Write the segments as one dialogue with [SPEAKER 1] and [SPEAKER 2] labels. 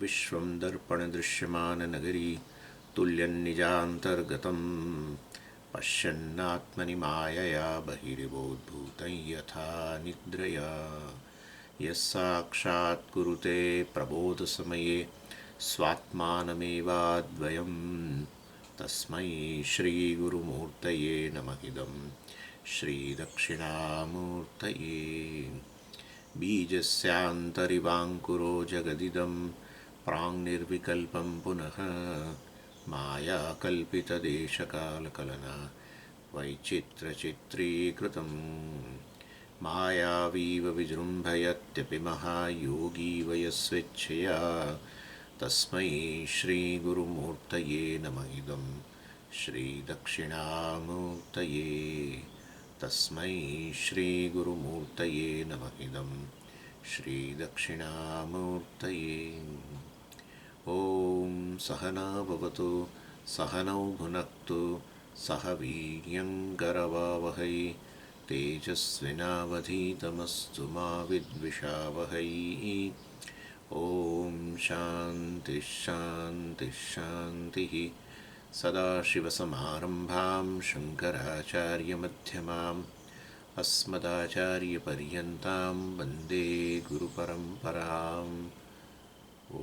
[SPEAKER 1] विश्वं दर्पणदृश्यमाननगरी तुल्यन्निजान्तर्गतं पश्यन्नात्मनि मायया बहिरिवोद्भूतं यथा निद्रया यस्साक्षात् कुरुते प्रबोधसमये स्वात्मानमेवाद्वयं तस्मै श्रीगुरुमूर्तये नमः इदं श्रीदक्षिणामूर्तये बीजस्यान्तरिवाङ्कुरो जगदिदं प्राङ्निर्विकल्पं पुनः मायाकल्पितदेशकालकलना वैचित्रचित्रीकृतं मायावीव विजृम्भयत्यपि महायोगी वयस्वेच्छया तस्मै श्रीगुरुमूर्तये नमः इदं श्रीदक्षिणामूर्तये तस्मै श्रीगुरुमूर्तये नमः इदं श्रीदक्षिणामूर्तये। ॐ सहना भवतु सहनौ भुनक्तु सह वीर्यङ्करवावहै तेजस्विनावधीतमस्तु मा विद्विषावहै। ॐ शान्तिः शान्तिः शान्तिः। सदाशिवसमारम्भां शङ्कराचार्यमध्यमाम् अस्मदाचार्यपर्यन्तां वन्दे गुरुपरम्पराम्। ॐ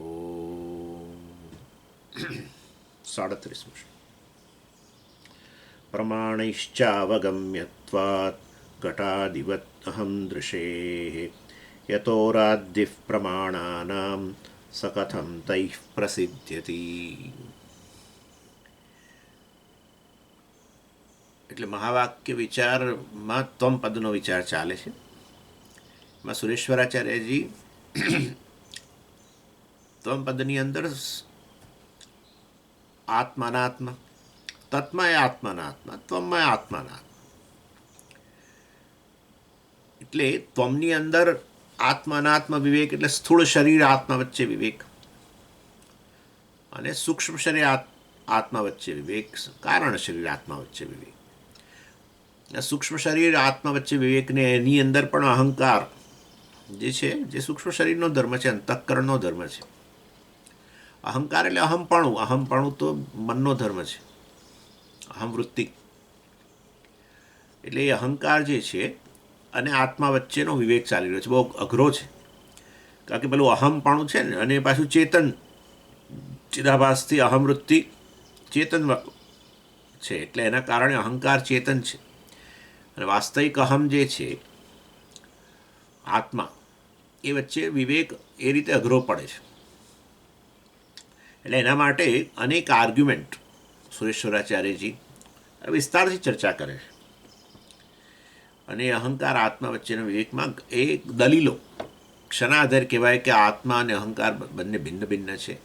[SPEAKER 1] 37 प्रमाणैश्चावगम्यत्वात् घटादिवत् अहं दृशेः यतोराद्यः प्रमाणानां स कथं तैः प्रसिद्ध्यति। એટલે મહાવાક્ય વિચારમાં ત્વમ પદનો વિચાર ચાલે છે. એમાં સુરેશ્વરાચાર્યજી ત્વમ પદની અંદર આત્માનાત્મા, તત્મય આત્માનાત્મા, ત્વમય આત્માનાત્મા, એટલે ત્વમની અંદર આત્માનાત્મ વિવેક એટલે સ્થૂળ શરીર આત્મા વચ્ચે વિવેક અને સૂક્ષ્મ શરીર આત્મા વચ્ચે વિવેક, કારણ શરીર આત્મા વચ્ચે વિવેક. સૂક્ષ્મ શરીર આત્મા વચ્ચે વિવેકને એની અંદર પણ અહંકાર જે છે, જે સૂક્ષ્મ શરીરનો ધર્મ છે, અંતઃકરણનો ધર્મ છે. અહંકાર એટલે અહમપણું, અહમપણું તો મનનો ધર્મ છે, અહમવૃત્તિ. એટલે એ અહંકાર જે છે અને આત્મા વચ્ચેનો વિવેક ચાલી રહ્યો છે, બહુ અઘરો છે. કારણ કે પેલું અહમપણું છે ને, અને પાછું ચેતન, ચિદાભાસથી અહમવૃત્તિ ચેતન છે, એટલે એના કારણે અહંકાર ચેતન છે અને વાસ્તવિક અહમ જે છે આત્મા, એ વચ્ચે વિવેક એ રીતે અઘરો પડે છે. એટલે એના માટે અનેક આર્ગ્યુમેન્ટ સુરેશ્વરાચાર્યજી વિસ્તારથી ચર્ચા કરે છે. અને અહંકાર આત્મા વચ્ચેના વિવેકમાં એ દલીલો ક્ષણાધાર કહેવાય કે આત્મા અને અહંકાર બંને ભિન્ન ભિન્ન છે.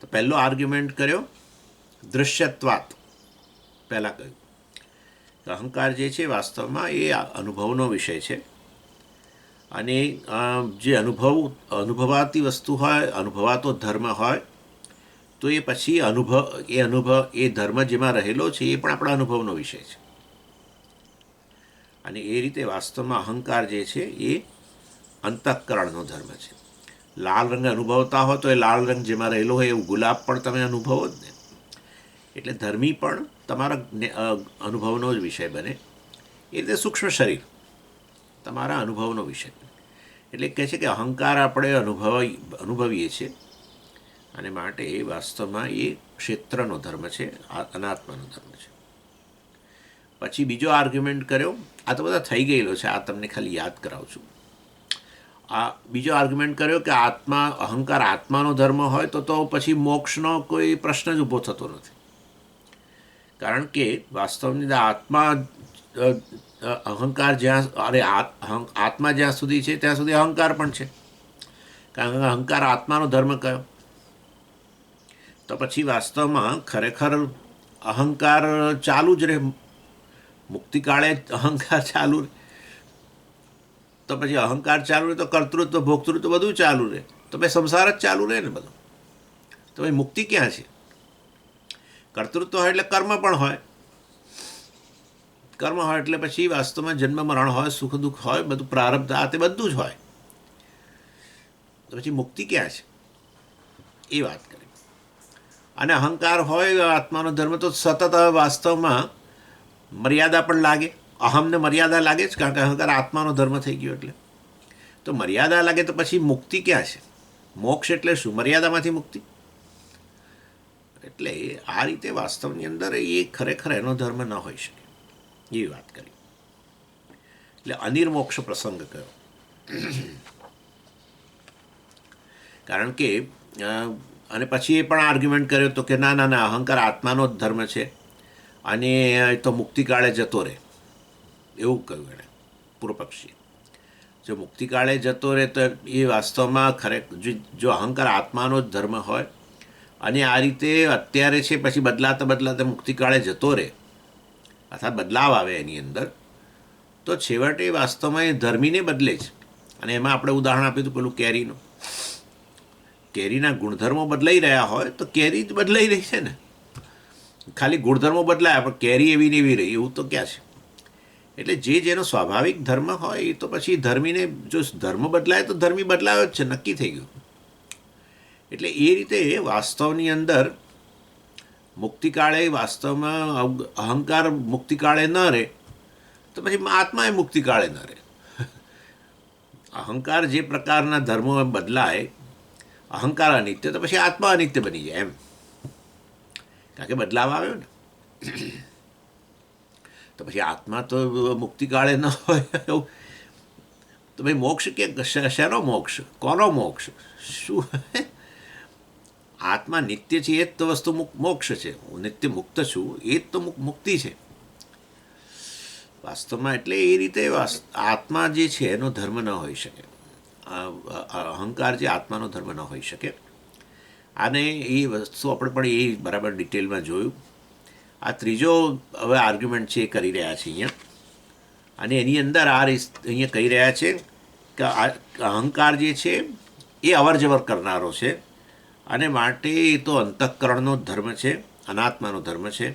[SPEAKER 1] તો પહેલો આર્ગ્યુમેન્ટ કર્યો દૃશ્યત્વાત. પહેલાં કહ્યું કે અહંકાર જે છે વાસ્તવમાં એ અનુભવનો વિષય છે, અને જે અનુભવાતી વસ્તુ હોય, અનુભવાતો ધર્મ હોય, તો એ પછી એ ધર્મ જેમાં રહેલો છે એ પણ આપણા અનુભવનો વિષય છે. અને એ રીતે વાસ્તવમાં અહંકાર જે છે એ અંતઃકરણનો ધર્મ છે. લાલ રંગ અનુભવતા હોય તો એ લાલ રંગ જેમાં રહેલો હોય એવું ગુલાબ પણ તમે અનુભવો જ ને. એટલે ધર્મી પણ તમારા અનુભવનો જ વિષય બને. એ રીતે સૂક્ષ્મ શરીર તમારા અનુભવનો વિષય. એટલે કહે છે કે અહંકાર આપણે અનુભવીએ છીએ, અને માટે એ વાસ્તવમાં એ ક્ષેત્રનો ધર્મ છે, અનાત્માનો ધર્મ છે. પછી બીજો આર્ગ્યુમેન્ટ કર્યો, આ તો બધા થઈ ગયેલો છે, આ તમને ખાલી યાદ કરાવું છું. આ બીજો આર્ગ્યુમેન્ટ કર્યો કે અહંકાર આત્માનો ધર્મ હોય તો પછી મોક્ષનો કોઈ પ્રશ્ન જ ઊભો થતો નથી. કારણ કે વાસ્તવની આત્મા, અહંકાર આત્મા જ્યાં સુધી છે ત્યાં સુધી અહંકાર પણ છે. કારણ કે અહંકાર આત્માનો ધર્મ કયો, તો પછી વાસ્તવમાં ખરેખર અહંકાર ચાલુ જ રહે. મુક્તિકાળે અહંકાર ચાલુ રહે, તો પછી અહંકાર ચાલુ રહે તો કર્તૃત્વ, ભોક્તૃત્વ બધું ચાલુ રહે, તો ભાઈ સંસાર જ ચાલુ રહે ને બધું. તો ભાઈ મુક્તિ ક્યાં છે? કર્તૃત્વ હોય એટલે કર્મ પણ હોય, કર્મ હોય એટલે પછી વાસ્તવમાં જન્મ મરણ હોય, સુખ દુઃખ હોય, બધું પ્રારબ્ધ આ તે બધું જ હોય. તો પછી મુક્તિ ક્યાં છે? એ વાત કરી. અને અહંકાર હોય આત્માનો ધર્મ તો સતત વાસ્તવમાં મર્યાદા પણ લાગે. અહમને મર્યાદા લાગે જ, કારણ કે અહંકાર આત્માનો ધર્મ થઈ ગયો એટલે. તો મર્યાદા લાગે તો પછી મુક્તિ ક્યાં છે? મોક્ષ એટલે શું? મર્યાદામાંથી મુક્તિ. એટલે આ રીતે વાસ્તવની અંદર એ ખરેખર એનો ધર્મ ન હોઈ શકે, એવી વાત કરી. એટલે અનિર્મોક્ષ પ્રસંગ કયો. કારણ કે અને પછી એ પણ આર્ગ્યુમેન્ટ કર્યો હતો કે ના ના ના, અહંકાર આત્માનો જ ધર્મ છે અને એ તો મુક્તિકાળે જતો રહે, એવું કહ્યું એણે, પૂર્વપક્ષીએ. જો મુક્તિકાળે જતો રહે તો એ વાસ્તવમાં ખરેખર જો અહંકાર આત્માનો જ ધર્મ હોય અને આ રીતે અત્યારે છે પછી બદલાતા બદલાતા મુક્તિકાળે જતો રહે અથવા બદલાવ આવે એની અંદર, તો છેવટે વાસ્તવમાં એ ધર્મીને બદલે છે. અને એમાં આપણે ઉદાહરણ આપ્યું હતું પેલું કેરીનું. કેરીના ગુણધર્મો બદલાઈ રહ્યા હોય તો કેરી જ બદલાઈ રહી છે ને, ખાલી ગુણધર્મો બદલાયા પણ કેરી એવી ને એવી રહી, એવું તો ક્યાં છે? એટલે જે જેનો સ્વાભાવિક ધર્મ હોય એ તો પછી ધર્મીને, જો ધર્મ બદલાય તો ધર્મી બદલાયો જ છે, નક્કી થઈ ગયું. એટલે એ રીતે વાસ્તવની અંદર મુક્તિકાળે વાસ્તવમાં અહંકાર મુક્તિકાળે ન રહે તો પછી આત્મા એ મુક્તિકાળે ન રહે. અહંકાર જે પ્રકારના ધર્મો બદલાય, અહંકાર અનિત્ય, તો પછી આત્મા અનિત્ય બની જાય એમ, કારણ કે બદલાવ આવ્યો ને. તો પછી આત્મા તો મુક્તિકાળે ન હોય તો ભાઈ મોક્ષ કે શેનો મોક્ષ? કોનો મોક્ષ? શું? આત્મા નિત્ય છે એ જ તો વસ્તુ મોક્ષ છે. હું નિત્ય મુક્ત છું એ જ તો મુક્તિ છે વાસ્તવમાં. એટલે એ રીતે આત્મા જે છે એનો ધર્મ ન હોઈ શકે, અહંકાર જે આત્માનો ધર્મ ન હોઈ શકે. અને એ વસ્તુ આપણે પણ એ બરાબર ડિટેલમાં જોયું. આ ત્રીજો હવે આર્ગ્યુમેન્ટ છે એ કરી રહ્યા છે અહીંયા, અને એની અંદર અહીંયા કહી રહ્યા છે કે અહંકાર જે છે એ અવર જવર કરનારો છે અને માટે એ તો અંતઃકરણનો ધર્મ છે, અનાત્માનો ધર્મ છે,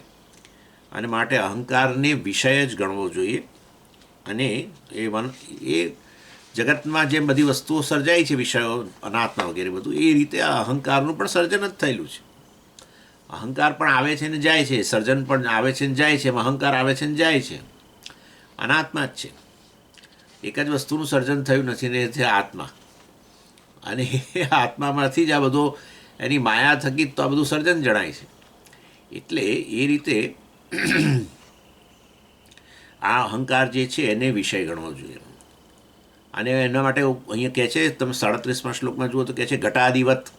[SPEAKER 1] અને માટે અહંકારને વિષય જ ગણવો જોઈએ. અને એ જગતમાં જેમ બધી વસ્તુઓ સર્જાય છે, વિષયો અનાત્મા વગેરે બધું, એ રીતે આ અહંકારનું પણ સર્જન જ થયેલું છે. અહંકાર પણ આવે છે ને જાય છે, સર્જન પણ આવે છે ને જાય છે, અહંકાર આવે છે ને જાય છે, અનાત્મા જ છે. એક જ વસ્તુનું સર્જન થયું નથી ને, એ છે આત્મા. અને એ આત્મામાંથી જ આ બધો એની માયા થકી તો આ બધું સર્જન જણાય છે. એટલે એ રીતે આ અહંકાર જે છે એને વિષય ગણવો જોઈએ. અને એના માટે અહીંયા કહે છે, તમે 37મા શ્લોકમાં જુઓ તો કહે છે ઘટાદિવત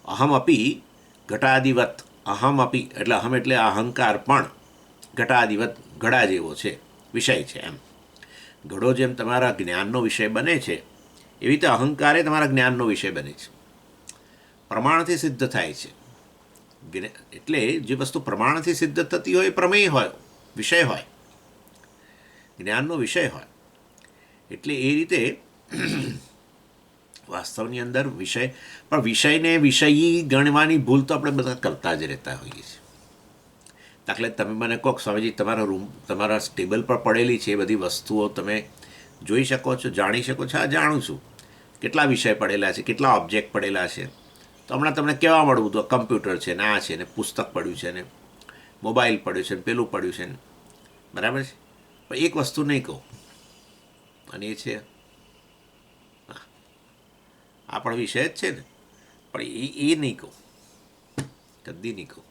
[SPEAKER 1] અહમ અપી, ઘટાદિવત અહમ અપી, એટલે અહમ એટલે અહંકાર પણ ઘટાદિવત ઘડા જેવો છે, વિષય છે એમ. ઘડો જેમ તમારા જ્ઞાનનો વિષય બને છે એવી રીતે અહંકાર એ તમારા જ્ઞાનનો વિષય બને છે, પ્રમાણથી સિદ્ધ થાય છે. એટલે જે વસ્તુ પ્રમાણથી સિદ્ધ થતી હોય એ પ્રમેય હોય, વિષય હોય, જ્ઞાનનો વિષય હોય. એટલે એ રીતે વાસ્તવની અંદર વિષય, પણ વિષયને વિષયી ગણવાની ભૂલ તો આપણે બધા કરતા જ રહેતા હોઈએ છીએ. દાખલે તમે મને કહો સ્વામીજી તમારા ટેબલ પર પડેલી છે એ બધી વસ્તુઓ તમે જોઈ શકો છો, જાણી શકો છો. આ જાણું છું કેટલા વિષય પડેલા છે, કેટલા ઓબ્જેક્ટ પડેલા છે. તો હમણાં તમને કહેવા મળવું તો કમ્પ્યુટર છે ને, આ છે ને, પુસ્તક પડ્યું છે ને, મોબાઈલ પડ્યું છે ને, પેલું પડ્યું છે ને, બરાબર છે. પણ એક વસ્તુ નહીં કહું, અને એ છે આ પણ વિષય જ છે ને, પણ એ નહીં કહું, કદી નહીં કહું.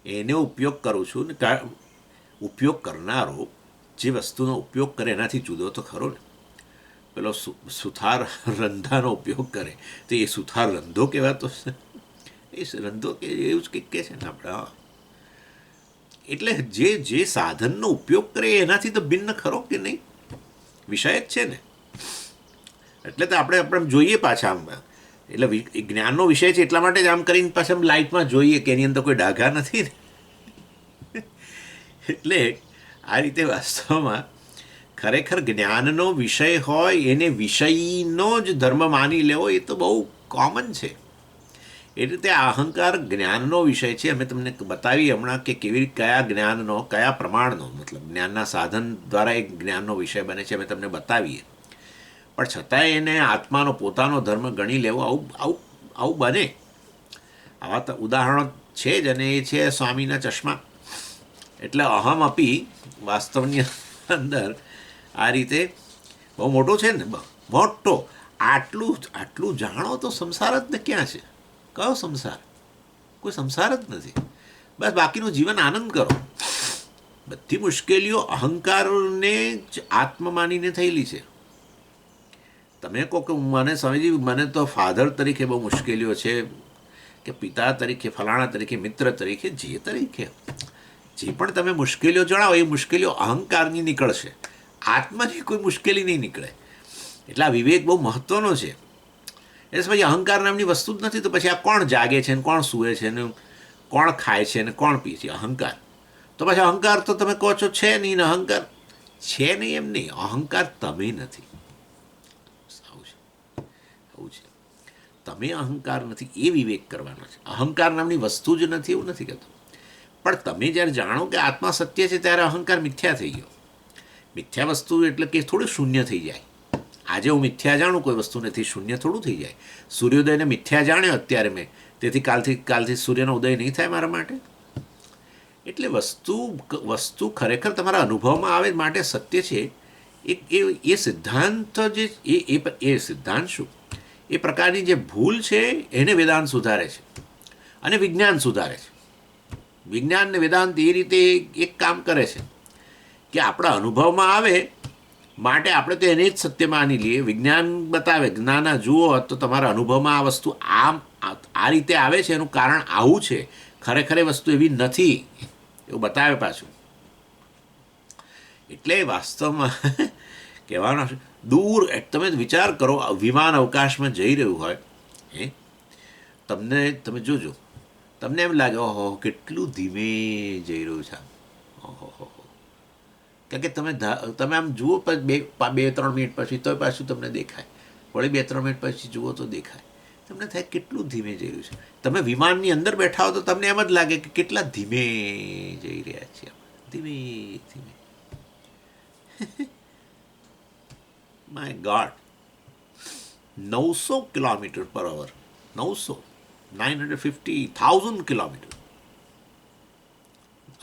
[SPEAKER 1] એનો ઉપયોગ કરું છું ને, ઉપયોગ કરનારો જે વસ્તુનો ઉપયોગ કરે એનાથી જુદો તો ખરો ને. પેલો સુથાર રંધાનો ઉપયોગ કરે તો એ સુથાર રંધો કહેવાતો, એ રંધો કે એવું જ કંઈક કહે છે ને આપણે. હા, એટલે જે સાધનનો ઉપયોગ કરે એનાથી તો ભિન્ન ખરો કે નહીં, વિષય જ છે ને. એટલે તો આપણે જોઈએ પાછા આમ, એટલે જ્ઞાનનો વિષય છે એટલા માટે જ આમ કરીને પાછા લાઈટમાં જોઈએ કે એની અંદર કોઈ ડાઘા નથી ને. એટલે આ રીતે વાસ્તવમાં ખરેખર જ્ઞાનનો વિષય હોય એને વિષયનો જ ધર્મ માની લેવો એ તો બહુ કોમન છે. એ રીતે આ અહંકાર જ્ઞાનનો વિષય છે. અમે તમને બતાવી હમણાં કે કેવી રીતે કયા જ્ઞાનનો, કયા પ્રમાણનો, મતલબ જ્ઞાનના સાધન દ્વારા એક જ્ઞાનનો વિષય બને છે, અમે તમને બતાવીએ. પણ છતાંય એને આત્માનો પોતાનો ધર્મ ગણી લેવો આવું બને. આવા ઉદાહરણો છે જ, અને એ છે સ્વામીના ચશ્મા. એટલે અહમ અપી વાસ્તવની અંદર આ રીતે બહુ મોટો છે ને, મોટો. આટલું જાણો તો સંસાર જ ને ક્યાં છે? કયો સંસાર? કોઈ સંસાર જ નથી. બસ બાકીનું જીવન આનંદ કરો. બધી મુશ્કેલીઓ અહંકારને જ આત્મ માનીને થયેલી છે. તમે કહો કે મને સ્વામીજી મને તો ફાધર તરીકે બહુ મુશ્કેલીઓ છે, કે પિતા તરીકે, ફલાણા તરીકે, મિત્ર તરીકે, જે તરીકે જે પણ તમે મુશ્કેલીઓ જણાવો એ મુશ્કેલીઓ અહંકારની નીકળશે, આત્માની કોઈ મુશ્કેલી નહીં નીકળે. એટલે આ વિવેક બહુ મહત્વનો છે. એટલે પછી અહંકાર નામની વસ્તુ જ નથી, તો પછી આ કોણ જાગે છે ને કોણ સૂવે છે ને કોણ ખાય છે ને કોણ પીએ છે? અહંકાર. તો પછી અહંકાર તો તમે કહો છો છે નહીં, ને અહંકાર છે નહીં એમ નહીં, અહંકાર તમે નથી. આવું છે. તમે અહંકાર નથી એ વિવેક કરવાનો છે. અહંકાર નામની વસ્તુ જ નથી એવું નથી કહેતો. પણ તમે જ્યારે જાણો કે આત્મા સત્ય છે ત્યારે અહંકાર મિથ્યા થઈ ગયો. મિથ્યા વસ્તુ એટલે કે થોડું શૂન્ય થઈ જાય. આજે હું મિથ્યા જાણું કોઈ વસ્તુ નથી, શૂન્ય થોડું થઈ જાય. સૂર્યોદયને મિથ્યા જાણ્યો અત્યારે મેં, તેથી કાલથી સૂર્યનો ઉદય નહીં થાય મારા માટે. એટલે વસ્તુ ખરેખર તમારા અનુભવમાં આવે માટે સત્ય છે. એ સિદ્ધાંત જે એ સિદ્ધાંત શું, એ પ્રકારની જે ભૂલ છે એને વેદાંત સુધારે છે અને વિજ્ઞાન સુધારે છે. વિજ્ઞાન ને વેદાંત એ રીતે એક કામ કરે છે કે આપણા અનુભવમાં આવે માટે આપણે તો એને જ સત્ય માની લઈએ. વિજ્ઞાન બતાવે, ના જુઓ તો તમારા અનુભવમાં આ વસ્તુ આ રીતે આવે છે, એનું કારણ આવું છે, ખરેખર એ વસ્તુ એવી નથી એવું બતાવે પાછું. એટલે વાસ્તવમાં કહેવાનો દૂર તમે વિચાર કરો, વિમાન અવકાશમાં જઈ રહ્યું હોય તમે જોજો, તમને એમ લાગે ઓહો કેટલું ધીમે જઈ રહ્યું છે. ઓહો, કારણ કે તમે આમ જુઓ 2-3 મિનિટ પછી તો પાછું તમને દેખાય, વળી 2-3 મિનિટ પછી જુઓ તો દેખાય. તમને થાય કેટલું ધીમે જઈ રહ્યું છે. તમે વિમાનની અંદર બેઠા હો તો તમને એમ જ લાગે કે કેટલા ધીમે જઈ રહ્યા છીએ, ધીમે ધીમે. માય ગોડ, 900 km/h, 950,000 કિલોમીટર,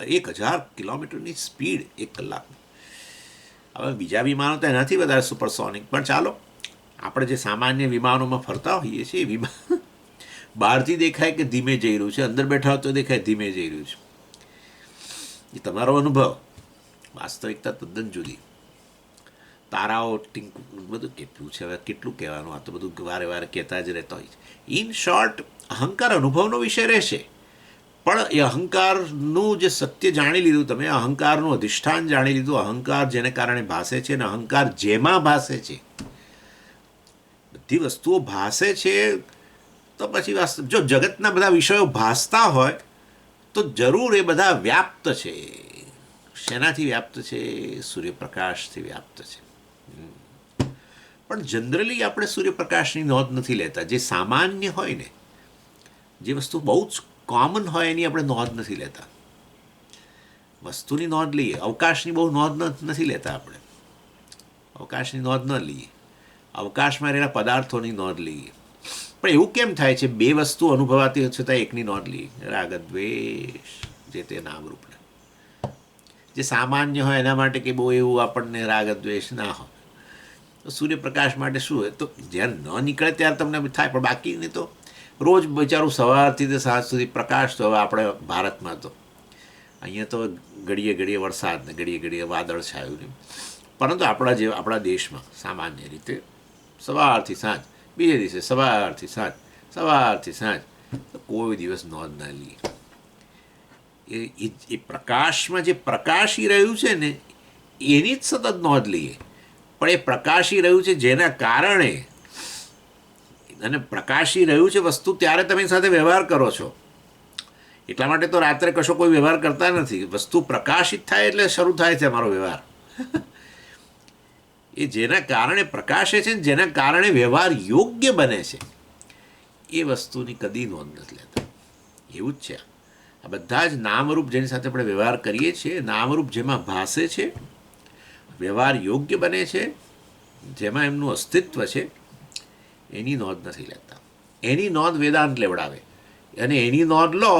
[SPEAKER 1] 1000 કિલોમીટરની સ્પીડ એક કલાક. હવે બીજા વિમાનો તો એનાથી વધારે સુપરસોનિક, પણ ચાલો આપણે જે સામાન્ય વિમાનોમાં ફરતા હોઈએ છીએ એ વિમાન બહારથી દેખાય કે ધીમે જઈ રહ્યું છે, અંદર બેઠા હોય તો દેખાય ધીમે જઈ રહ્યું છે. એ તમારો અનુભવ, વાસ્તવિકતા તદ્દન જુદી. તારાઓ બધું કેટલું છે, હવે કેટલું કહેવાનું, આ તો બધું વારે વારે કહેતા જ રહેતા હોય છે. ઇન શોર્ટ, અહંકાર અનુભવનો વિષય રહેશે, પણ એ અહંકારનું જે સત્ય જાણી લીધું તમે, અહંકારનું અધિષ્ઠાન જાણી લીધું, અહંકાર જેને કારણે ભાસે છે ને અહંકાર જેમાં ભાસે છે, બધી વસ્તુઓ ભાસે છે. તો પછી જો જગતના બધા વિષયો ભાસતા હોય તો જરૂર એ બધા વ્યાપ્ત છે. શેનાથી વ્યાપ્ત છે? સૂર્યપ્રકાશથી વ્યાપ્ત છે. પણ જનરલી આપણે સૂર્યપ્રકાશની નોંધ નથી લેતા. જે સામાન્ય હોય ને, જે વસ્તુ બહુ જ કોમન હોય એની આપણે નોંધ નથી લેતા. વસ્તુની નોંધ લઈએ, અવકાશની બહુ નોંધ નથી લેતા આપણે. અવકાશની નોંધ ન લઈએ, અવકાશમાં રહેલા પદાર્થોની નોંધ લઈએ. પણ એવું કેમ થાય છે? બે વસ્તુ અનુભવાતી છતાં એકની નોંધ લઈએ, રાગ દ્વેષ જે તે નામરૂપને. જે સામાન્ય હોય એના માટે કે બહુ એવું આપણને રાગ દ્વેષ ના હોય. તો સૂર્યપ્રકાશ માટે શું હોય? તો જ્યારે ન નીકળે ત્યારે તમને થાય, પણ બાકીને તો રોજ બિચારું સવારથી તે સાંજ સુધી પ્રકાશ. તો હવે આપણે ભારતમાં તો અહીંયા તો ઘડીએ ઘડીએ વરસાદ ને ઘડીએ ઘડીએ વાદળ છાયું ને, પરંતુ આપણા દેશમાં સામાન્ય રીતે સવારથી સાંજ, બીજે દિવસે સવારથી સાંજ, સવારથી સાંજ, તો કોઈ દિવસ નોંધ ના લઈએ. એ પ્રકાશમાં જે પ્રકાશી રહ્યું છે ને એની જ સતત નોંધ લઈએ. પણ એ પ્રકાશી રહ્યું છે જેના કારણે, અને પ્રકાશી રહ્યું છે વસ્તુ ત્યારે તમે સાથે વ્યવહાર કરો છો. એટલા માટે તો રાત્રે કશો કોઈ વ્યવહાર કરતા નથી. વસ્તુ પ્રકાશિત થાય એટલે શરૂ થાય છે અમારો વ્યવહાર. એ જેના કારણે પ્રકાશે છે ને જેના કારણે વ્યવહાર યોગ્ય બને છે એ વસ્તુની કદી નોંધ નથી લેતા. એવું જ છે આ બધા જ નામરૂપ જેની સાથે આપણે વ્યવહાર કરીએ છીએ. નામરૂપ જેમાં ભાસે છે, વ્યવહાર યોગ્ય બને છે, જેમાં એમનું અસ્તિત્વ છે, એની નોંધ નથી લેતા. એની નોંધ વેદાંત લેવડાવે અને એની નોંધ લો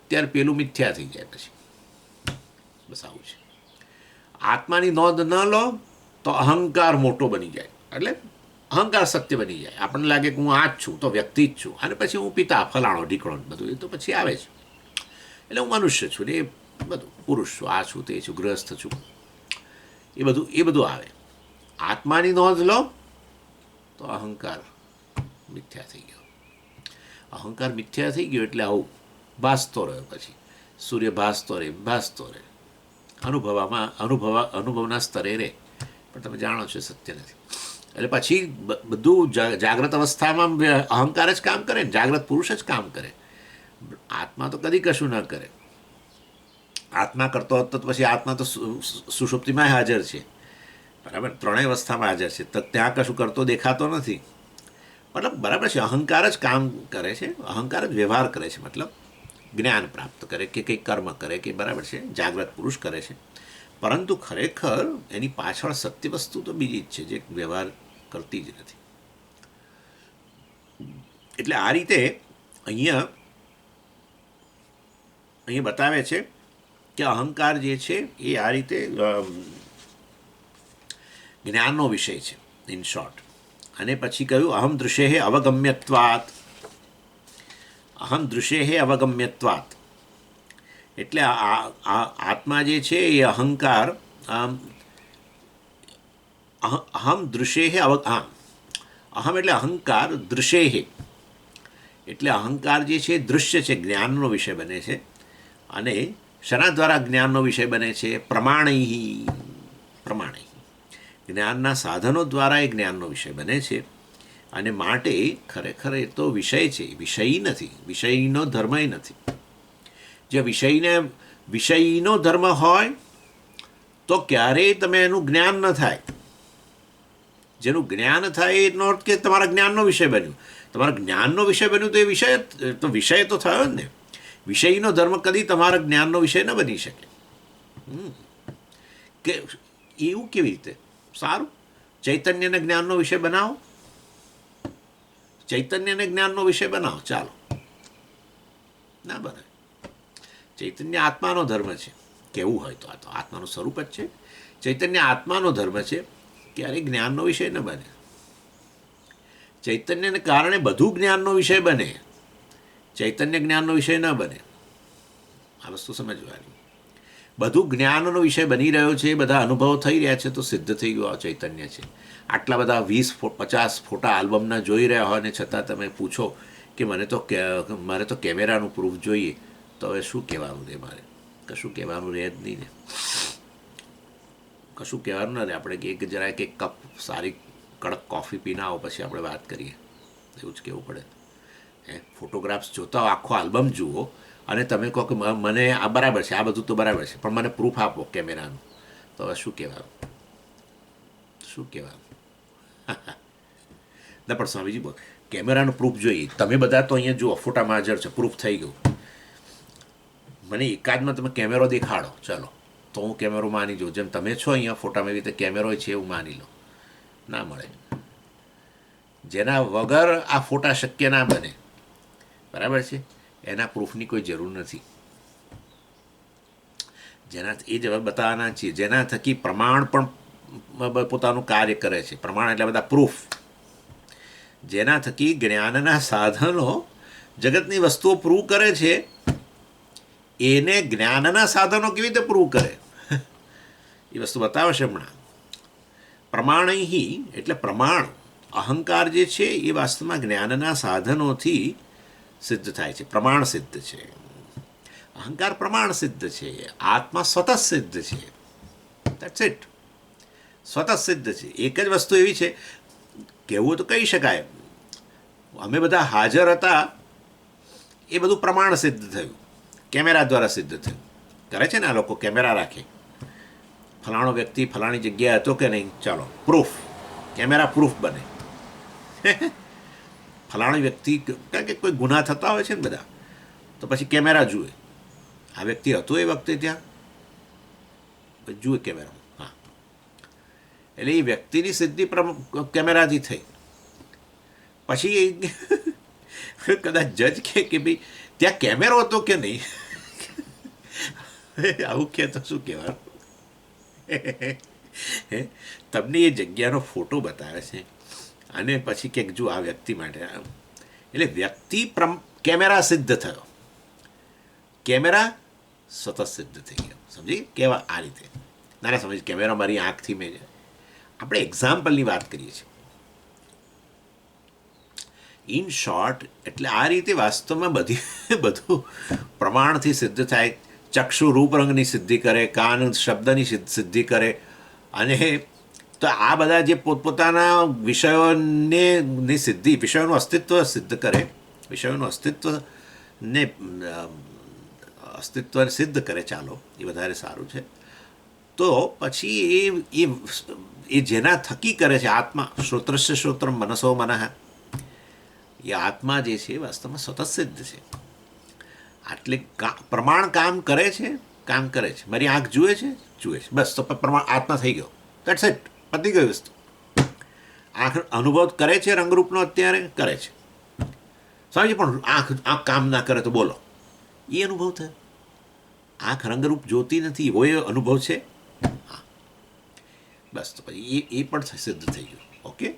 [SPEAKER 1] ત્યારે પેલું મિથ્યા થઈ જાય. પછી બસ આવું છે. આત્માની નોંધ ન લો તો અહંકાર મોટો બની જાય, એટલે અહંકાર સત્ય બની જાય. આપણને લાગે કે હું આ જ છું, તો વ્યક્તિ જ છું, અને પછી હું પિતા ફલાણો ઢીકણો બધું એ તો પછી આવે છે. એટલે હું મનુષ્ય છું ને, એ બધું પુરુષ છું, આ છું, તે છું, ગૃહસ્થ છું, એ બધું આવે. આત્માની નોંધ લો તો અહંકાર મિથ્યા થઈ ગયો. અહંકાર મિથ્યા થઈ ગયો એટલે આવું ભાસતો રહ્યો. પછી સૂર્ય ભાસતો રહે અનુભવના સ્તરે રહે, પણ તમે જાણો છો સત્ય નથી. એટલે પછી બધું જાગ્રત અવસ્થામાં અહંકાર જ કામ કરે ને, જાગ્રત પુરુષ જ કામ કરે. આત્મા તો કદી કશું ન કરે. આત્મા કરતો હતો તો પછી આત્મા તો સુષુપ્તિમાં હાજર છે, બરાબર, ત્રણેય અવસ્થામાં હાજર છે, તો ત્યાં કશું કરતો દેખાતો નથી. મતલબ બરાબર છે, અહંકાર જ કામ કરે છે, અહંકાર જ વ્યવહાર કરે છે, મતલબ જ્ઞાન પ્રાપ્ત કરે કે કંઈક કર્મ કરે કે બરાબર છે, જાગ્રત પુરુષ કરે છે. પરંતુ ખરેખર એની પાછળ સત્ય વસ્તુ તો બીજી જ છે, જે વ્યવહાર કરતી જ નથી. એટલે આ રીતે અહીંયા બતાવે છે કે અહંકાર જે છે એ આ રીતે જ્ઞાનનો વિષય છે, ઇન શોર્ટ. અને પછી કહ્યું અહમ દૃશ્યે અવગમ્યત્વાત. એટલે આત્મા જે છે એ અહંકાર અહમ દૃશ્યે અહમ એટલે અહંકાર, દૃશ્યે એટલે અહંકાર જે છે દૃશ્ય છે, જ્ઞાનનો વિષય બને છે. અને શના દ્વારા જ્ઞાનનો વિષય બને છે? પ્રમાણૈ. જ્ઞાનના સાધનો દ્વારા એ જ્ઞાનનો વિષય બને છે. અને માટે ખરેખર એ તો વિષય છે, વિષયી નથી, વિષયનો ધર્મ નથી. જે વિષયનો ધર્મ હોય તો ક્યારેય તમે એનું જ્ઞાન ન થાય. જેનું જ્ઞાન થાય એનો અર્થ કે તમારા જ્ઞાનનો વિષય બન્યું. તમારા જ્ઞાનનો વિષય બન્યું તો એ વિષય તો થયો જ ને. વિષયનો ધર્મ કદી તમારા જ્ઞાનનો વિષય ન બની શકે. કે એવું કેવી રીતે? સારું, ચૈતન્યને જ્ઞાનનો વિષય બનાવો, ચાલો. ના બને. ચૈતન્ય આત્માનો ધર્મ છે, કેવું હોય તો આ તો આત્માનું સ્વરૂપ જ છે. ચૈતન્ય આત્માનો ધર્મ છે, ક્યારેય જ્ઞાનનો વિષય ન બને. ચૈતન્યને કારણે બધું જ્ઞાનનો વિષય બને, ચૈતન્ય જ્ઞાનનો વિષય ન બને. આ વસ્તુ સમજવાની. બધું જ્ઞાનનો વિષય બની રહ્યો છે, બધા અનુભવો થઈ રહ્યા છે, તો સિદ્ધ થઈ ગયો આ ચૈતન્ય છે. આટલા બધા 20-50 ફોટા આલ્બમના જોઈ રહ્યા હોય ને છતાં તમે પૂછો કે મારે તો કેમેરાનું પ્રૂફ જોઈએ, તો હવે શું કહેવાનું રહે? મારે કશું કહેવાનું રહે જ નહીં ને. કશું કહેવાનું ના રહે. આપણે એક જરાક એક કપ સારી કડક કોફી પીને આવો, પછી આપણે વાત કરીએ, એવું જ કહેવું પડે. ફોટોગ્રાફ્સ જોતા આખો આલ્બમ જુઓ અને તમે કહો કે મને આ બરાબર છે, આ બધું તો બરાબર છે, પણ મને પ્રૂફ આપો કેમેરાનું, તો હવે શું કહેવાનું? ના પણ સ્વામીજી બોલ, કેમેરાનું પ્રૂફ જોઈએ. તમે બધા તો અહીંયા જુઓ, ફોટામાં હાજર છે, પ્રૂફ થઈ ગયું. મને એકાદમાં તમે કેમેરો દેખાડો, ચાલો, તો હું કેમેરો માની જાઉં. જેમ તમે છો અહીંયા ફોટામાં એવી રીતે કેમેરો છે એવું માની લો. ના મળે. જેના વગર આ ફોટા શક્ય ના બને, બરાબર છે, એના પ્રૂફની કોઈ જરૂર નથી. એ જ બતાવવાના છીએ, જેના થકી પ્રમાણ પણ પોતાનું કાર્ય કરે છે. પ્રમાણ એટલે બધા પ્રૂફ, જેના થકી જ્ઞાનના સાધનો જગતની વસ્તુઓ પ્રૂવ કરે છે. એને જ્ઞાનના સાધનો કેવી રીતે પ્રૂવ કરે એ વસ્તુ બતાવશે હમણાં. પ્રમાણૈ એટલે પ્રમાણ. અહંકાર જે છે એ વાસ્તવમાં જ્ઞાનના સાધનોથી સિદ્ધ થાય છે, પ્રમાણ સિદ્ધ છે. અહંકાર પ્રમાણ સિદ્ધ છે, આત્મા સ્વતઃ સિદ્ધ છે. That's it. સ્વતઃ સિદ્ધ છે. એક જ વસ્તુ એવી છે, કહેવું તો કહી શકાય, અમે બધા હાજર હતા, એ બધું પ્રમાણ સિદ્ધ થયું, કેમેરા દ્વારા સિદ્ધ થયું. કરે છે ને આ લોકો, કેમેરા રાખે, ફલાણો વ્યક્તિ ફલાણી જગ્યાએ હતો કે નહીં, ચાલો પ્રૂફ, કેમેરા પ્રૂફ બને. ફલાણી વ્યક્તિ, કારણ કે કોઈ ગુના થતા હોય છે ને બધા, તો પછી કેમેરા જુએ, આ વ્યક્તિ હતો એ વખતે ત્યાં, જુએ કેમેરા. હા, એટલે એ વ્યક્તિની સિદ્ધિ કેમેરાથી થઈ. પછી કદાચ જજ કે ભાઈ ત્યાં કેમેરો હતો કે નહીં, આવું કહે તો શું કહેવાનું? તમને એ જગ્યાનો ફોટો બતાવે છે અને પછી કંઈક જો આ વ્યક્તિ માટે, એટલે વ્યક્તિ કેમેરા સિદ્ધ થયો, કેમેરા સતત સિદ્ધ થઈ ગયો. સમજી કેવા આ રીતે ના સમજ, કેમેરા મારી આંખથી મેં, આપણે એક્ઝામ્પલની વાત કરીએ છીએ. ઇન શોર્ટ, એટલે આ રીતે વાસ્તવમાં બધું પ્રમાણથી સિદ્ધ થાય. ચક્ષુ રૂપ રંગની સિદ્ધિ કરે, કાન શબ્દની સિદ્ધિ કરે, અને તો આ બધા જે પોતપોતાના વિષયોની સિદ્ધિ, વિષયોનું અસ્તિત્વ સિદ્ધ કરે, વિષયોનું અસ્તિત્વને સિદ્ધ કરે, ચાલો એ વધારે સારું છે. તો પછી એ જેના થકી કરે છે, આત્મા શ્રોત્રસ્ય શ્રોત્રમ મનસો મનઃ, એ આત્મા જે છે વાસ્તવમાં સતત સિદ્ધ છે. એટલે પ્રમાણ કામ કરે છે, કામ કરે છે. મારી આંખ જુએ છે, જુએ છે, બસ તો પ્રમાણ આત્મા થઈ ગયો. દેટ્સ ઇટ, પતી ગઈ વસ્તુ. આંખ અનુભવ કરે છે રંગરૂપનો, અત્યારે કરે છે, સમજી. પણ આંખ કામ ના કરે તો બોલો, એ અનુભવ થયો. આંખ રંગરૂપ જોતી નથી, હોય અનુભવ છે, હા, બસ તો પછી એ પણ સિદ્ધ થઈ ગયું. ઓકે,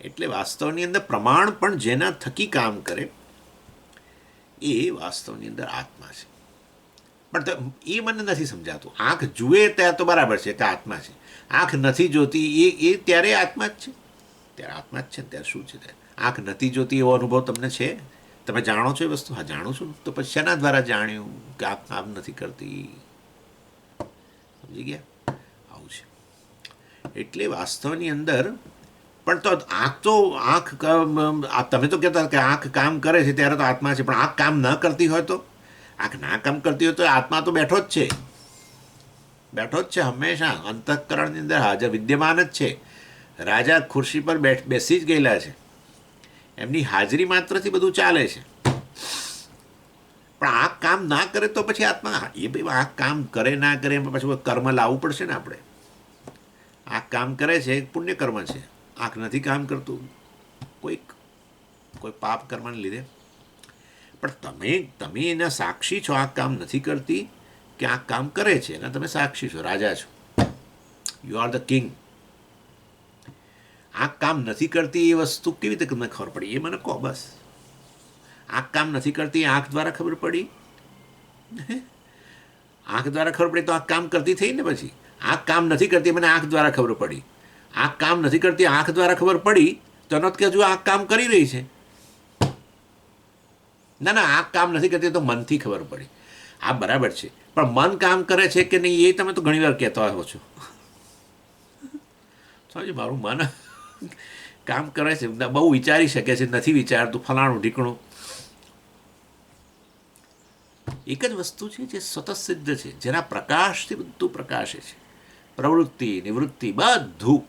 [SPEAKER 1] એટલે વાસ્તવની અંદર પ્રમાણ પણ જેના થકી કામ કરે એ વાસ્તવની અંદર આત્મા છે. પણ એ મને નથી સમજાતું. આંખ જુએ ત્યાં તો બરાબર છે કે આત્મા છે, આંખ નથી જોતી એ ત્યારે આત્મા જ છે, ત્યારે આત્મા જ છે. ત્યારે શું છે? આંખ નથી જોતી એવો અનુભવ તમને છે? તમે જાણો છો એ વસ્તુ? હા, જાણું છું. તો પછી શેના દ્વારા જાણ્યું કે આંખ કામ નથી કરતી? સમજી ગયા? આવું છે. એટલે વાસ્તવની અંદર પણ તો આંખ તમે તો કહેતા કે આંખ કામ કરે છે ત્યારે તો આત્મા છે, પણ આંખ કામ ન કરતી હોય તો, આંખ ના કામ કરતી હોય તો આત્મા તો બેઠો જ છે, બેઠો જ છે હંમેશા, અંતઃકરણની અંદર હાજર વિદ્યમાન જ છે. રાજા ખુરશી પર બેસી જ ગયેલા છે, એમની હાજરી માત્રથી બધું ચાલે છે. પણ આંખ કામ ના કરે તો પછી આત્મા, એ ભાઈ આંખ કામ કરે ના કરે એમાં પછી કર્મ લાવવું પડશે ને આપણે. આંખ કામ કરે છે, પુણ્ય કર્મ છે. આંખ નથી કામ કરતું, કોઈ પાપ કર્મને લીધે. પણ તમે એના સાક્ષી છો. આંખ કામ નથી કરતી કે આંખ કામ કરે છે, એના તમે સાક્ષી છો, રાજા છો. You are the king. આંખ કામ નથી કરતી એ વસ્તુ કેવી રીતે તમને ખબર પડી? એ મને કહો બસ. આંખ કામ નથી કરતી, આંખ દ્વારા ખબર પડી. આંખ દ્વારા ખબર પડી તો આંખ કામ કરતી થઈ ને. પછી આંખ કામ નથી કરતી, મને આંખ દ્વારા ખબર પડી. આંખ કામ નથી કરતી, આંખ દ્વારા ખબર પડી તો એનો કે હજુ આંખ કામ કરી રહી છે. ના ના, આંખ કામ નથી કરતી તો મનથી ખબર પડી. આ બરાબર છે, પણ મન કામ કરે છે કે નહીં એ તમે તો ઘણી વાર કહેતા હો છો. સમજ, મારું મન કામ કરે છે, બહુ વિચારી શકે છે, નથી વિચારતું, ફલાણું ઢીકણું. એક જ વસ્તુ છે જે સતત સિદ્ધ છે, જેના પ્રકાશથી બધું પ્રકાશે છે. પ્રવૃત્તિ નિવૃત્તિ બધું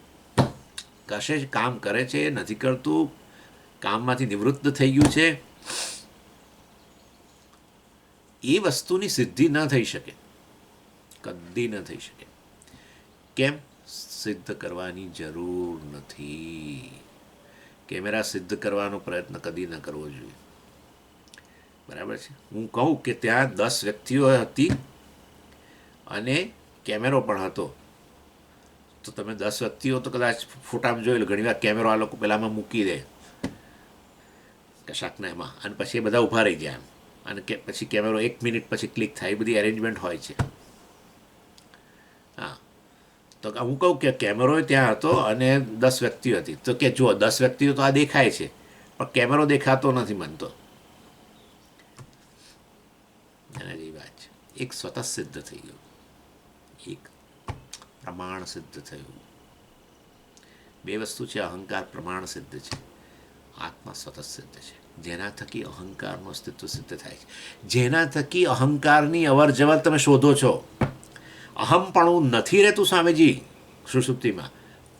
[SPEAKER 1] કશે કામ કરે છે, નથી કરતું, કામમાંથી નિવૃત્ત થઈ ગયું છે. એ વસ્તુની સિદ્ધિ ન થઈ શકે, કદી ન થઈ શકે. કેમ? સિદ્ધ કરવાની જરૂર નથી. કેમેરા સિદ્ધ કરવાનો પ્રયત્ન કદી ન કરવો જોઈએ. બરાબર છે? હું કહું કે ત્યાં 10 વ્યક્તિઓ હતી અને કેમેરો પણ હતો, તો તમે 10 વ્યક્તિઓ તો કદાચ ફોટામાં જોઈ લો. ઘણી વાર કેમેરો આ લોકો પહેલાંમાં મૂકી દે કશાકના એમાં, અને પછી એ બધા ઊભા રહી ગયા એમ, અને પછી કેમેરો 1 મિનિટ પછી ક્લિક થાય. એ બધી એરેન્જમેન્ટ હોય છે. હા, તો હું કહું કે કેમેરો ત્યાં હતો અને 10 વ્યક્તિઓ હતી, તો કે જુઓ 10 વ્યક્તિઓ તો આ દેખાય છે, પણ કેમેરો દેખાતો નથી મને તો. એના જેવી વાત છે. એક સ્વતઃ સિદ્ધ થઈ ગયું, એક પ્રમાણ સિદ્ધ થયું. બે વસ્તુ છે, અહંકાર પ્રમાણ સિદ્ધ છે, આત્મા સતત સિદ્ધ છે. જેના થકી અહંકારનું અસ્તિત્વ સિદ્ધ થાય છે, જેના થકી અહંકારની અવર જવર તમે શોધો છો. અહમપણું નથી રહેતું સ્વામીજી સુષુપ્તિમાં.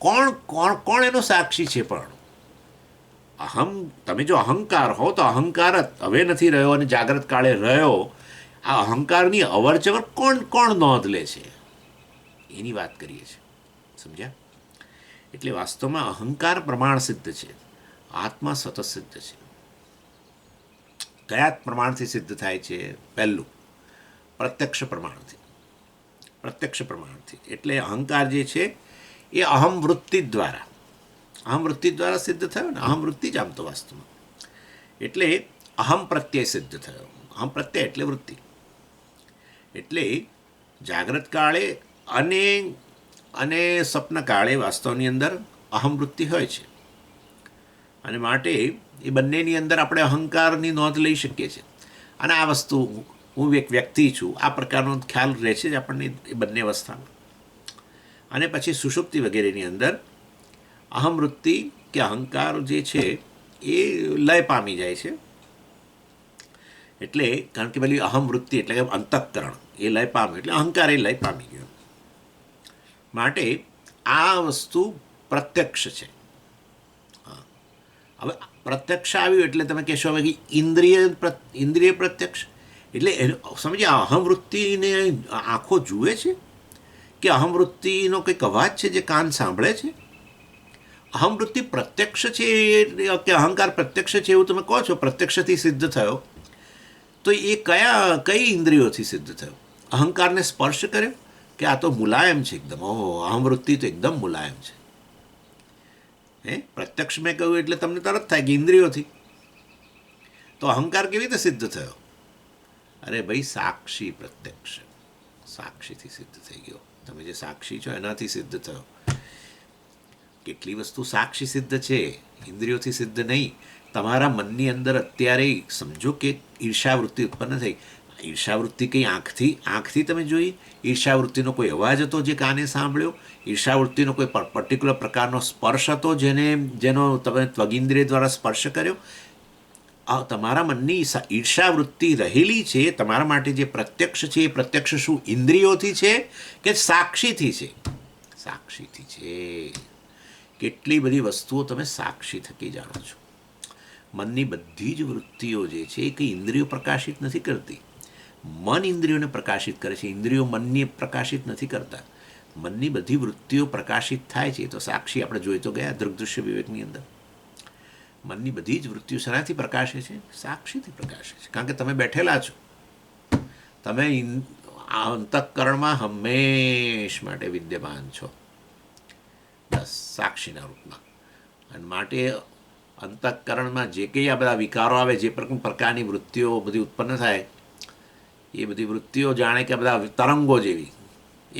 [SPEAKER 1] કોણ કોણ કોણ એનો સાક્ષી છે? પણ તમે જો અહંકાર હો તો અહંકાર હવે નથી રહ્યો અને જાગ્રત કાળે રહ્યો. આ અહંકારની અવર જવર કોણ કોણ નોંધ લે છે એની વાત કરીએ છીએ. સમજ્યા? એટલે વાસ્તવમાં અહંકાર પ્રમાણ સિદ્ધ છે, આત્મા સતત સિદ્ધ છે. કયા પ્રમાણથી સિદ્ધ થાય છે? પહેલું પ્રત્યક્ષ પ્રમાણથી. પ્રત્યક્ષ પ્રમાણથી એટલે અહંકાર જે છે એ અહમ વૃત્તિ દ્વારા સિદ્ધ થયો ને. અહમ વૃત્તિ જ આમ તો વાસ્તવમાં એટલે અહમ પ્રત્યય સિદ્ધ થયો. અહમ પ્રત્યય એટલે વૃત્તિ. એટલે જાગ્રત કાળે અને સ્વપ્ન કાળે વાસ્તવની અંદર અહમ વૃત્તિ હોય છે, અને માટે એ બંનેની અંદર આપણે અહંકારની નોંધ લઈ શકીએ છીએ. અને આ વસ્તુ હું એક વ્યક્તિ છું આ પ્રકારનો ખ્યાલ રહે છે જ આપણને એ બંને અવસ્થામાં. અને પછી સુષુપ્તિ વગેરેની અંદર અહમ વૃત્તિ કે અહંકાર જે છે એ લય પામી જાય છે. એટલે કારણ કે પેલી અહમ વૃત્તિ એટલે કે અંતઃકરણ એ લય પામ્યું એટલે અહંકાર એ લય પામી ગયો. માટે આ વસ્તુ પ્રત્યક્ષ છે. હવે પ્રત્યક્ષ આવ્યું એટલે તમે કહેશો હવે કે ઇન્દ્રિય પ્રત્યક્ષ એટલે સમજ્યા અહમવૃત્તિને આંખો જુએ છે કે અહમવૃત્તિનો કંઈક અવાજ છે જે કાન સાંભળે છે? અહમવૃત્તિ પ્રત્યક્ષ છે કે અહંકાર પ્રત્યક્ષ છે એવું તમે કહો છો પ્રત્યક્ષથી સિદ્ધ થયો, તો એ કઈ ઇન્દ્રિયોથી સિદ્ધ થયો? અહંકારને સ્પર્શ કર્યો કે આ તો મુલાયમ છે એકદમ? ઓહો, અહમવૃત્તિ તો એકદમ મુલાયમ છે. પ્રત્યક્ષ મેં કહ્યું એટલે તમને તરત થાય કે ઇન્દ્રિયોથી. તો અહંકાર કેવી રીતે સિદ્ધ થયો? અરે ભાઈ, સાક્ષી પ્રત્યક્ષ, સાક્ષીથી સિદ્ધ થઈ ગયો. તમે જે સાક્ષી છો એનાથી સિદ્ધ થયો. કેટલી વસ્તુ સાક્ષી સિદ્ધ છે, ઇન્દ્રિયોથી સિદ્ધ નહીં. તમારા મનની અંદર અત્યારે સમજો કે ઈર્ષાવૃત્તિ ઉત્પન્ન થઈ. ઈર્ષાવૃત્તિ કંઈ આંખથી તમે જોઈ? ઈર્ષાવૃત્તિનો કોઈ અવાજ હતો જે કાને સાંભળ્યો? ઈર્ષાવૃત્તિનો કોઈ પર્ટિક્યુલર પ્રકારનો સ્પર્શ હતો જેનો તમે ત્વગિન્દ્રિય દ્વારા સ્પર્શ કર્યો? તમારા મનની ઈર્ષાવૃત્તિ રહેલી છે. તમારા માટે જે પ્રત્યક્ષ છે એ પ્રત્યક્ષ શું ઇન્દ્રિયોથી છે કે સાક્ષીથી છે? સાક્ષીથી છે. કેટલી બધી વસ્તુઓ તમે સાક્ષી થકી જાણો છો. મનની બધી જ વૃત્તિઓ જે છે એ કંઈ ઇન્દ્રિયો પ્રકાશિત નથી કરતી. મન ઇન્દ્રિયોને પ્રકાશિત કરે છે, ઇન્દ્રિયો મનને પ્રકાશિત નથી કરતા. મનની બધી વૃત્તિઓ પ્રકાશિત થાય છે તો સાક્ષી આપણે જોઈ તો ગયા દૃગ્દૃશ્ય વિવેકની અંદર. મનની બધી જ વૃત્તિઓ શેનાથી પ્રકાશે છે? સાક્ષીથી પ્રકાશે છે. કારણ કે તમે બેઠેલા છો, તમે અંતઃકરણમાં હંમેશ માટે વિદ્યમાન છો, બસ સાક્ષીના રૂપમાં. અને માટે અંતઃકરણમાં જે કંઈ આ બધા વિકારો આવે, જે પ્રકારની વૃત્તિઓ બધી ઉત્પન્ન થાય, એ બધી વૃત્તિઓ જાણે કે બધા તરંગો જેવી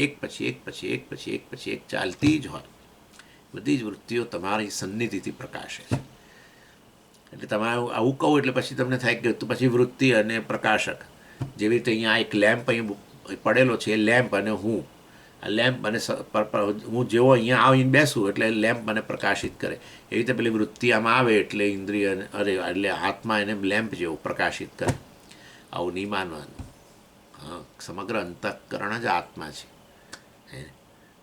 [SPEAKER 1] એક પછી એક ચાલતી જ હોય. બધી જ વૃત્તિઓ તમારી સન્નિધિથી પ્રકાશે છે. એટલે તમે આવું કહો એટલે પછી તમને થાય કે તો પછી વૃત્તિ અને પ્રકાશક જેવી રીતે અહીંયા એક લેમ્પ અહીં પડેલો છે, એ લેમ્પ અને હું. આ લેમ્પ મને હું જેવો અહીંયા આવીને બેસું એટલે લેમ્પ મને પ્રકાશિત કરે. એવી રીતે પેલી વૃત્તિ આમાં આવે એટલે ઇન્દ્રિય એટલે આત્મા એને લેમ્પ જેવું પ્રકાશિત કરે. આવું નહીં માનવાનું. હા, સમગ્ર અંતઃકરણ જ આત્મા છે.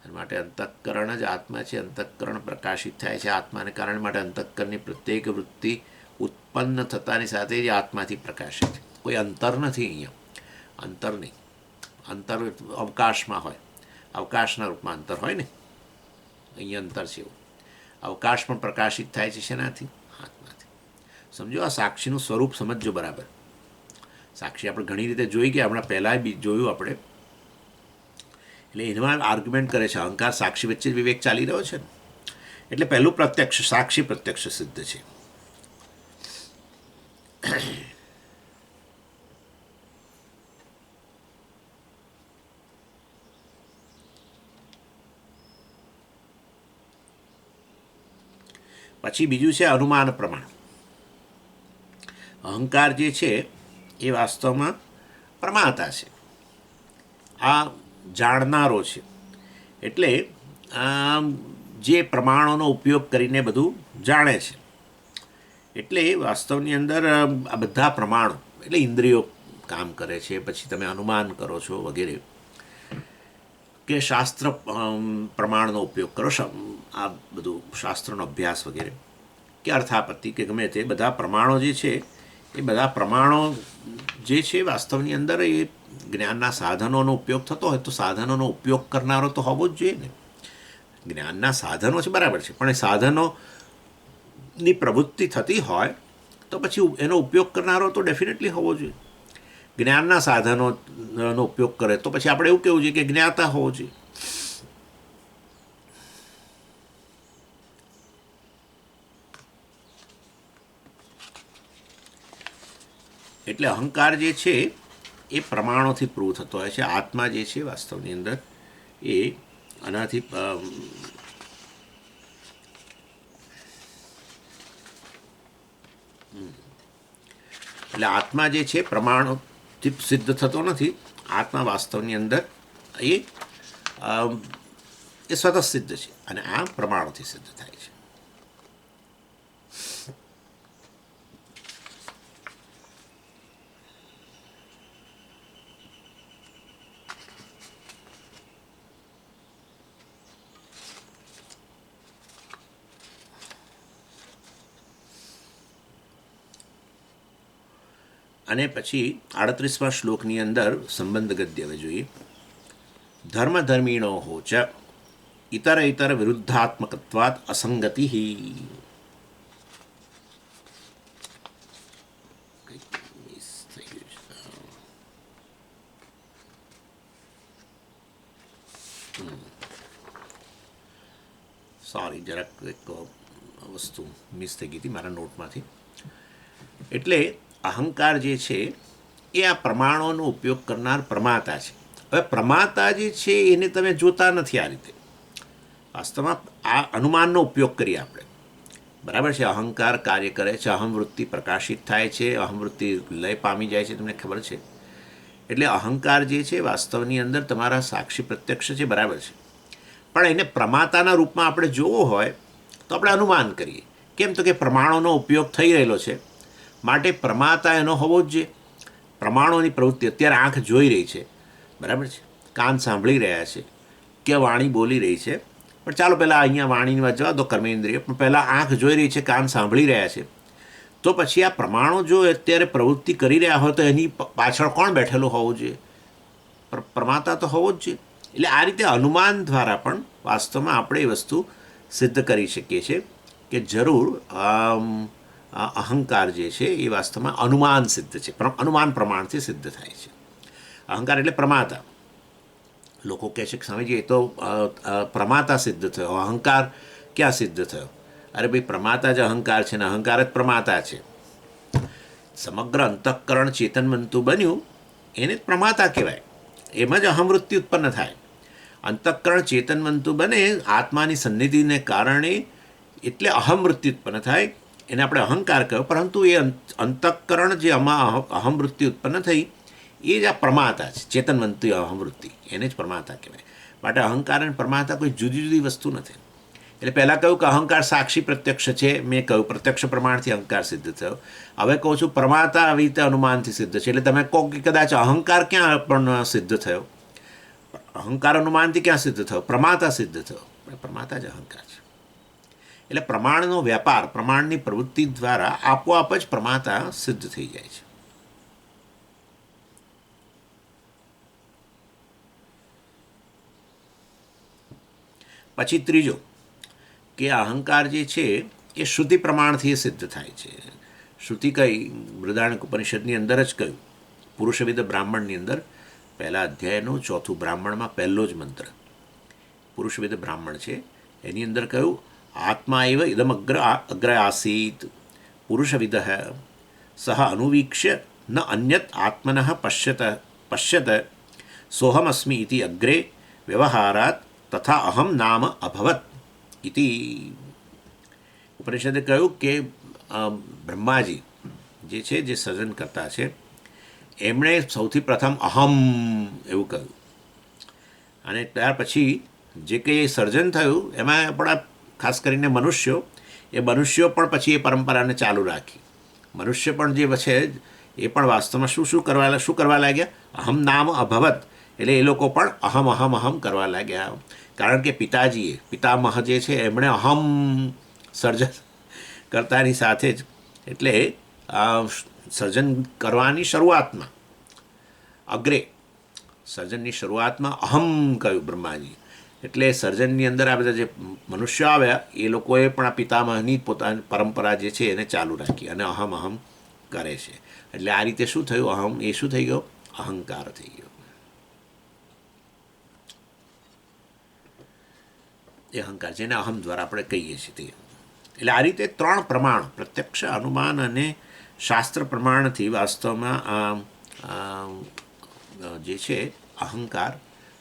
[SPEAKER 1] અને માટે અંતઃકરણ જ આત્મા છે. અંતઃકરણ પ્રકાશિત થાય છે આત્માને કારણે. માટે અંતઃકરણની પ્રત્યેક વૃત્તિ ઉત્પન્ન થતાની સાથે જ આત્માથી પ્રકાશે છે. કોઈ અંતર નથી અહીંયા. અંતર નહીં. અંતર અવકાશમાં હોય, અવકાશના રૂપમાં અંતર હોય ને, અહીંયા અંતર છે એવું. અવકાશ પણ પ્રકાશિત થાય છે શેનાથી? આત્માથી. સમજો, આ સાક્ષીનું સ્વરૂપ સમજજો બરાબર. સાક્ષી આપણે ઘણી રીતે જોઈ ગયા, હમણાં પહેલાં બી જોયું આપણે. એટલે એમાં આર્ગ્યુમેન્ટ કરે છે અહંકાર સાક્ષી વચ્ચે જ વિવેક ચાલી રહ્યો છે ને. એટલે પહેલું પ્રત્યક્ષ, સાક્ષી પ્રત્યક્ષ સિદ્ધ છે. પછી બીજું છે અનુમાન પ્રમાણ. અહંકાર જે છે એ વાસ્તવમાં પ્રમાતા છે, આ જાણનારો છે. એટલે જે પ્રમાણોનો ઉપયોગ કરીને બધું જાણે છે. એટલે વાસ્તવની અંદર આ બધા પ્રમાણો એટલે ઇન્દ્રિયો કામ કરે છે. પછી તમે અનુમાન કરો છો વગેરે, કે શાસ્ત્ર પ્રમાણનો ઉપયોગ કરો, આ બધું શાસ્ત્રનો અભ્યાસ વગેરે, કે અર્થાપત્તિ કે ગમે તે બધા પ્રમાણો જે છે એ બધા પ્રમાણો જે છે વાસ્તવની અંદર એ જ્ઞાનના સાધનોનો ઉપયોગ થતો હોય તો સાધનોનો ઉપયોગ કરનારો તો હોવો જ જોઈએ ને. જ્ઞાનના સાધનો છે બરાબર છે, પણ એ સાધનોની પ્રવૃત્તિ થતી હોય તો પછી એનો ઉપયોગ કરનારો તો ડેફિનેટલી હોવો જોઈએ. જ્ઞાનના સાધનોનો ઉપયોગ કરે તો પછી આપણે એવું કહેવું જોઈએ કે જ્ઞાતા હોવો જોઈએ. એટલે અહંકાર જે છે એ પ્રમાણોથી પ્રૂવ થતો હોય છે. આત્મા જે છે વાસ્તવની અંદર એ આનાથી એટલે આત્મા જે છે પ્રમાણોથી સિદ્ધ થતો નથી. આત્મા વાસ્તવની અંદર એ સ્વતઃ સિદ્ધ છે અને આ પ્રમાણોથી સિદ્ધ થાય છે. અને પછી 38મા શ્લોકની અંદર સંબંધ ગદ્ય હવે જોઈએ. ધર્મધર્મિણો હોચ ઇતર ઇતર વિરુદ્ધાત્મકત્વાત અસંગતિ. સોરી, જરાક એક વસ્તુ મિસ થઈ ગઈ હતી મારા નોટમાંથી. એટલે અહંકાર જે છે એ આ પ્રમાણોનો ઉપયોગ કરનાર પ્રમાતા છે. હવે પ્રમાતા જે છે એને તમે જોતા નથી આ રીતે. વાસ્તવમાં આ અનુમાનનો ઉપયોગ કરીએ આપણે, બરાબર છે. અહંકાર કાર્ય કરે છે, અહમવૃત્તિ પ્રકાશિત થાય છે, અહમવૃત્તિ લય પામી જાય છે, તમને ખબર છે. એટલે અહંકાર જે છે વાસ્તવની અંદર તમારા સાક્ષી પ્રત્યક્ષ છે, બરાબર છે. પણ એને પ્રમાતાના રૂપમાં આપણે જોવો હોય તો આપણે અનુમાન કરીએ. કેમ? તો કે પ્રમાણોનો ઉપયોગ થઈ રહેલો છે માટે પ્રમાતા એનો હોવો જ જોઈએ. પ્રમાણોની પ્રવૃત્તિ અત્યારે આંખ જોઈ રહી છે, બરાબર છે, કાન સાંભળી રહ્યા છે કે વાણી બોલી રહી છે. પણ ચાલો પહેલાં અહીંયા વાણીની વાત જવા દો, કર્મેન્દ્રિય. પણ પહેલાં આંખ જોઈ રહી છે, કાન સાંભળી રહ્યા છે. તો પછી આ પ્રમાણો જો અત્યારે પ્રવૃત્તિ કરી રહ્યા હોય તો એની પાછળ કોણ બેઠેલું હોવું જોઈએ? પ્રમાતા તો હોવો જ જોઈએ. એટલે આ રીતે અનુમાન દ્વારા પણ વાસ્તવમાં આપણે એ વસ્તુ સિદ્ધ કરી શકીએ છીએ કે જરૂર અહંકાર જે છે એ વાસ્તવમાં અનુમાન સિદ્ધ છે, અનુમાન પ્રમાણથી સિદ્ધ થાય છે. અહંકાર એટલે પ્રમાતા. લોકો કહે છે કે સ્વામીજી એ તો પ્રમાતા સિદ્ધ થયો, અહંકાર ક્યાં સિદ્ધ થયો? અરે ભાઈ, પ્રમાતા જ અહંકાર છે ને અહંકાર જ પ્રમાતા છે. સમગ્ર અંતઃકરણ ચેતનવંતુ બન્યું એને જ પ્રમાતા કહેવાય. એમાં જ અહમવૃત્તિ ઉત્પન્ન થાય. અંતઃકરણ ચેતનવંતુ બને આત્માની સન્નિધિને કારણે, એટલે અહમવૃત્તિ ઉત્પન્ન થાય. એને આપણે અહંકાર કહ્યો. પરંતુ એ અંતઃકરણ જે આમાં અહમવૃત્તિ ઉત્પન્ન થઈ એ જ આ પ્રમાતા છે, ચેતનવંતુ અહમવૃત્તિ, એને જ પ્રમાતા કહેવાય. માટે અહંકાર અને પ્રમાતા કોઈ જુદી જુદી વસ્તુ નથી. એટલે પહેલાં કહ્યું કે અહંકાર સાક્ષી પ્રત્યક્ષ છે, મેં કહ્યું પ્રત્યક્ષ પ્રમાણથી અહંકાર સિદ્ધ થયો. હવે કહું છું પ્રમાતા આવી રીતે અનુમાનથી સિદ્ધ છે. એટલે તમે કહો કે કદાચ અહંકાર ક્યાં પણ સિદ્ધ થયો? અહંકાર અનુમાનથી ક્યાં સિદ્ધ થયો? પ્રમાતા સિદ્ધ થયો. પ્રમાતા જ અહંકાર છે. એટલે પ્રમાણનો વ્યાપાર, પ્રમાણની પ્રવૃત્તિ દ્વારા આપોઆપ જ પ્રમાતા સિદ્ધ થઈ જાય છે. પછી ત્રીજો કે અહંકાર જે છે એ શ્રુતિ પ્રમાણથી સિદ્ધ થાય છે. શ્રુતિ કઈ? બૃહદારણ્યક ઉપનિષદની અંદર જ કહ્યું, પુરુષવિદ બ્રાહ્મણની અંદર પહેલા અધ્યાયનો ચોથું બ્રાહ્મણમાં પહેલો જ મંત્ર, પુરુષવિદ બ્રાહ્મણ છે એની અંદર કહ્યું આત્મા એવ ઇદમ અગ્ર આસીત પુરુષવિદ સહ અનુવીક્ષ્ય ન અન્યત આત્મન પશ્યત સોહમસ્મિ ઇતિ અગ્રે વ્યવહારાત તથા અહમ નામ અભવત ઇતિ. ઉપનિષદે કહ્યું કે બ્રહ્માજી જે છે, જે સર્જન કરતા છે, એમણે સૌથી પ્રથમ અહમ એવું કહ્યું. અને ત્યાર પછી જે કંઈ સર્જન થયું એમાં આપણા ખાસ કરીને મનુષ્યો, એ મનુષ્યો પણ પછી એ પરંપરાને ચાલુ રાખી. મનુષ્ય પણ જે છે એ પણ વાસ્તવમાં શું કરવા લાગ્યા? અહમ નામ અભવત. એટલે એ લોકો પણ અહમ અહમ અહમ કરવા લાગ્યા. કારણ કે પિતામહ જે છે એમણે અહમ સર્જન કરતાની સાથે જ, એટલે સર્જન કરવાની શરૂઆતમાં, અગ્રે સર્જનની શરૂઆતમાં અહમ કહ્યું બ્રહ્માજી. એટલે સર્જનની અંદર આ બધા જે મનુષ્યો આવ્યા એ લોકોએ પણ આ પિતામહની પોતાની પરંપરા જે છે એને ચાલુ રાખી અને અહમ અહમ કરે છે. એટલે આ રીતે શું થયું, અહમ એ શું થઈ ગયો, અહંકાર થઈ ગયો. એ અહંકાર જેને અહમ દ્વારા આપણે કહીએ છીએ તે. એટલે આ રીતે 3 પ્રમાણ, પ્રત્યક્ષ, અનુમાન અને શાસ્ત્ર પ્રમાણથી વાસ્તવમાં જે છે અહંકાર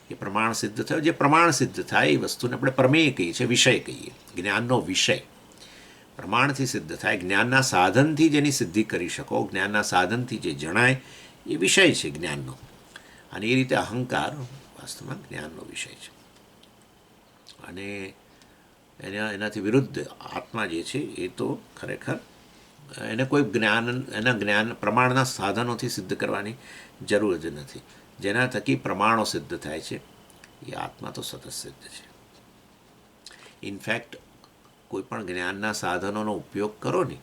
[SPEAKER 1] એ પ્રમાણ સિદ્ધ થયો. જે પ્રમાણ સિદ્ધ થાય એ વસ્તુને આપણે પ્રમેય કહીએ છીએ, વિષય કહીએ, જ્ઞાનનો વિષય પ્રમાણથી સિદ્ધ થાય. જ્ઞાનના સાધનથી જેની સિદ્ધિ કરી શકો, જ્ઞાનના સાધનથી જે જણાય એ વિષય છે જ્ઞાનનો. અને એ રીતે અહંકાર વાસ્તવમાં જ્ઞાનનો વિષય છે. અને એનાથી વિરુદ્ધ આત્મા જે છે એ તો ખરેખર એને કોઈ જ્ઞાન પ્રમાણના સાધનોથી સિદ્ધ કરવાની જરૂર જ નથી. જેના થકી પ્રમાણો સિદ્ધ થાય છે એ આત્મા તો સતત સિદ્ધ છે. ઇનફેક્ટ કોઈ પણ જ્ઞાનના સાધનોનો ઉપયોગ કરો ને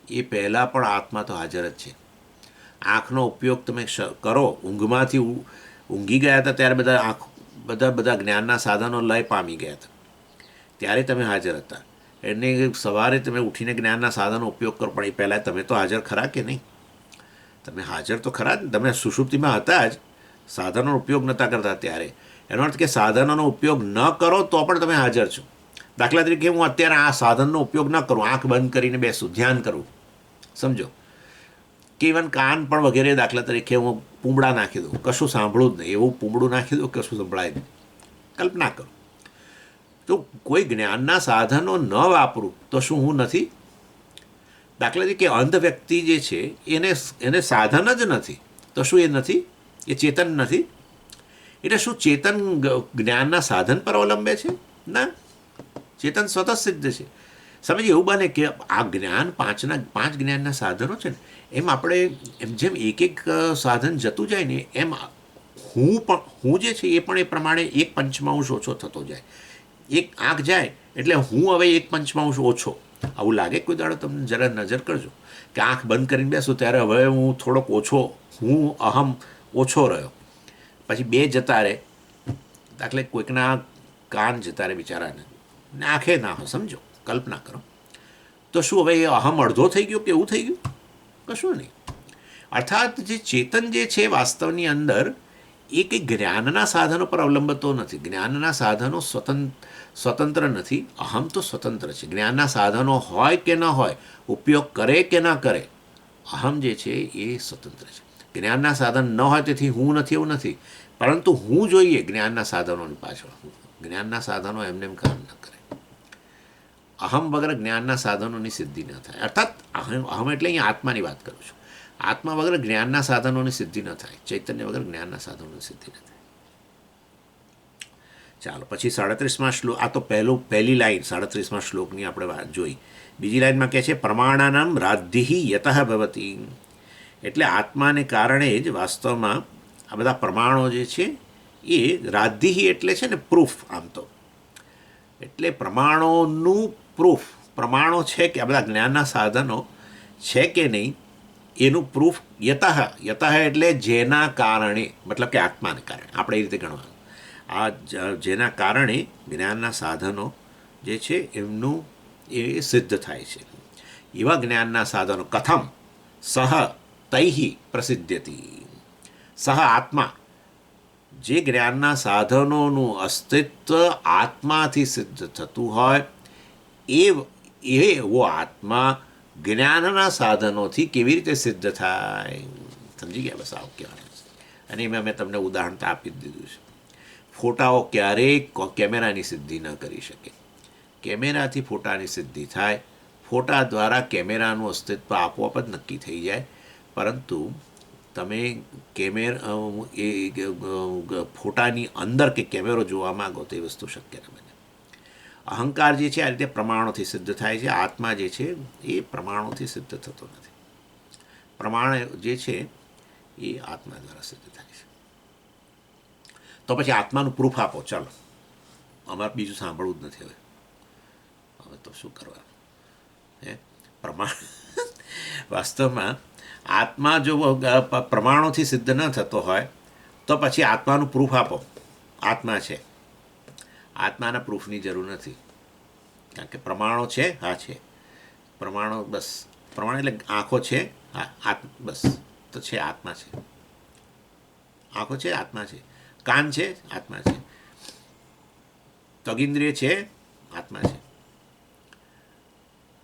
[SPEAKER 1] એ પહેલાં પણ આત્મા તો હાજર જ છે. આંખનો ઉપયોગ તમે કરો, ઊંઘમાંથી ઊંઘી ગયા હતા ત્યારે બધા જ્ઞાનના સાધનો લય પામી ગયા હતા, ત્યારે તમે હાજર હતા. એને સવારે તમે ઉઠીને જ્ઞાનના સાધનો ઉપયોગ કરો, પણ એ પહેલાં તમે તો હાજર ખરા કે નહીં? તમે હાજર તો ખરા જ. તમે સુષુપ્તિમાં હતા જ, સાધનોનો ઉપયોગ નહોતા કરતા ત્યારે. એનો અર્થ કે સાધનોનો ઉપયોગ ન કરો તો પણ તમે હાજર છો. દાખલા તરીકે હું અત્યારે આ સાધનનો ઉપયોગ ન કરું, આંખ બંધ કરીને બેસું, ધ્યાન કરું, સમજો કે ઇવન કાન પણ વગેરે, દાખલા તરીકે હું પૂંબડા નાખી દઉં, કશું સાંભળું જ નહીં, એવું પૂંબડું નાખી દઉં કશું સંભળાય નહીં, કલ્પના કરું. તો કોઈ જ્ઞાનના સાધનો ન વાપરું તો શું હું નથી? દાખલા તરીકે અંધ વ્યક્તિ જે છે એને સાધન જ નથી, તો શું એ નથી? એ ચેતન નથી? એટલે શું ચેતન જ્ઞાનના સાધન પર અવલંબે છે? ના, ચેતન સ્વતઃ સિદ્ધ છે. સમજીએ, એવું બને કે આ જ્ઞાન પાંચ જ્ઞાનના સાધનો છે ને, એમ આપણે જેમ એક સાધન જતું જાય ને એમ હું જે છે એ પણ એ પ્રમાણે 1/5 ઓછો થતો જાય. એક આંખ જાય એટલે હું હવે 1/5 ઓછો. આવું લાગે કોઈ દાડો? તમને જરા નજર કરજો કે આંખ બંધ કરીને બેસું ત્યારે હવે હું થોડોક ઓછો, હું અહમ ઓછો રહ્યો. પછી 2 જતા રહે, દાખલે કોઈકના કાન જતા રહે બિચારાને, ને આંખે ના હોય, સમજો, કલ્પના કરો. તો શું હવે એ અહમ અડધો થઈ ગયો કે એવું થઈ ગયું? કશું નહીં. અર્થાત જે ચેતન જે છે વાસ્તવની અંદર એ કંઈ જ્ઞાનના સાધનો પર અવલંબતો નથી. જ્ઞાનના સાધનો સ્વતંત્ર નથી, અહમ તો સ્વતંત્ર છે. જ્ઞાનના સાધનો હોય કે ન હોય, ઉપયોગ કરે કે ન કરે, અહમ જે છે એ સ્વતંત્ર છે. જ્ઞાનના સાધન ન હોય તેથી હું નથી એવું નથી, પરંતુ હું જોઈએ જ્ઞાનના સાધનોની પાછળ. જ્ઞાનના સાધનો એમને એમ કામ ન કરે. અહમ વગર જ્ઞાનના સાધનોની સિદ્ધિ ન થાય. અર્થાત અહમ એટલે અહીંયા આત્માની વાત કરું છું. આત્મા વગર જ્ઞાનના સાધનોની સિદ્ધિ ન થાય, ચૈતન્ય વગર જ્ઞાનના સાધનોની સિદ્ધિ ન થાય. ચાલો પછી 37મા શ્લોક, આ તો પહેલી લાઈન 37મા શ્લોકની આપણે વાત જોઈ. બીજી લાઈનમાં કહે છે પ્રમાણાનામ રાદ્ધિ યતઃ ભવતી. એટલે આત્માને કારણે જ વાસ્તવમાં આ બધા પ્રમાણો જે છે એ રાદ્ધિ એટલે છે ને પ્રૂફ. આમ તો એટલે પ્રમાણોનું પ્રૂફ, પ્રમાણો છે કે આ બધા જ્ઞાનના સાધનો છે કે નહીં એનું પ્રૂફ યતઃ એટલે જેના કારણે, મતલબ કે આત્માને કારણે આપણે એ રીતે ગણવાનું. આ જેના કારણે જ્ઞાનના સાધનો જે છે એમનું એ સિદ્ધ થાય છે. એવા જ્ઞાનના સાધનો કથમ સહ તૈહિ પ્રસિદ્ધ્યતિ. સહ આત્મા, જે જ્ઞાનના સાધનોનું અસ્તિત્વ આત્માથી સિદ્ધ થતું હોય એવો આત્મા જ્ઞાનના સાધનોથી કેવી રીતે સિદ્ધ થાય? સમજી ગયા? બસ આવું કહેવાનું છે. અને એમાં મેં તમને ઉદાહરણ તો આપી જ દીધું છે. ફોટાઓ ક્યારેય કેમેરાની સિદ્ધિ ન કરી શકે. કેમેરાથી ફોટાની સિદ્ધિ થાય, ફોટા દ્વારા કેમેરાનું અસ્તિત્વ આપોઆપ જ નક્કી થઈ જાય. પરંતુ તમે ફોટાની અંદર કે કેમેરો જોવા માગો તો એ વસ્તુ શક્ય ન બને. અહંકાર જે છે આ રીતે પ્રમાણોથી સિદ્ધ થાય છે. આત્મા જે છે એ પ્રમાણોથી સિદ્ધ થતો નથી. પ્રમાણ જે છે એ આત્મા દ્વારા સિદ્ધ થાય છે. તો પછી આત્માનું પ્રૂફ આપો. ચાલો, અમારે બીજું સાંભળવું જ નથી. હવે તો શું કરવાનું? પ્રમાણ વાસ્તવમાં આત્મા જો પ્રમાણોથી સિદ્ધ ન થતો હોય તો પછી આત્માનું પ્રૂફ આપો. આત્મા છે, આત્માના પ્રૂફની જરૂર નથી, કારણ કે પ્રમાણો છે. હા છે પ્રમાણો, બસ. પ્રમાણ એટલે આંખો છે, હા બસ, તો છે, આત્મા છે. આંખો છે, આત્મા છે. કાન છે, આત્મા છે. ત્વગિન્દ્રિય છે, આત્મા છે.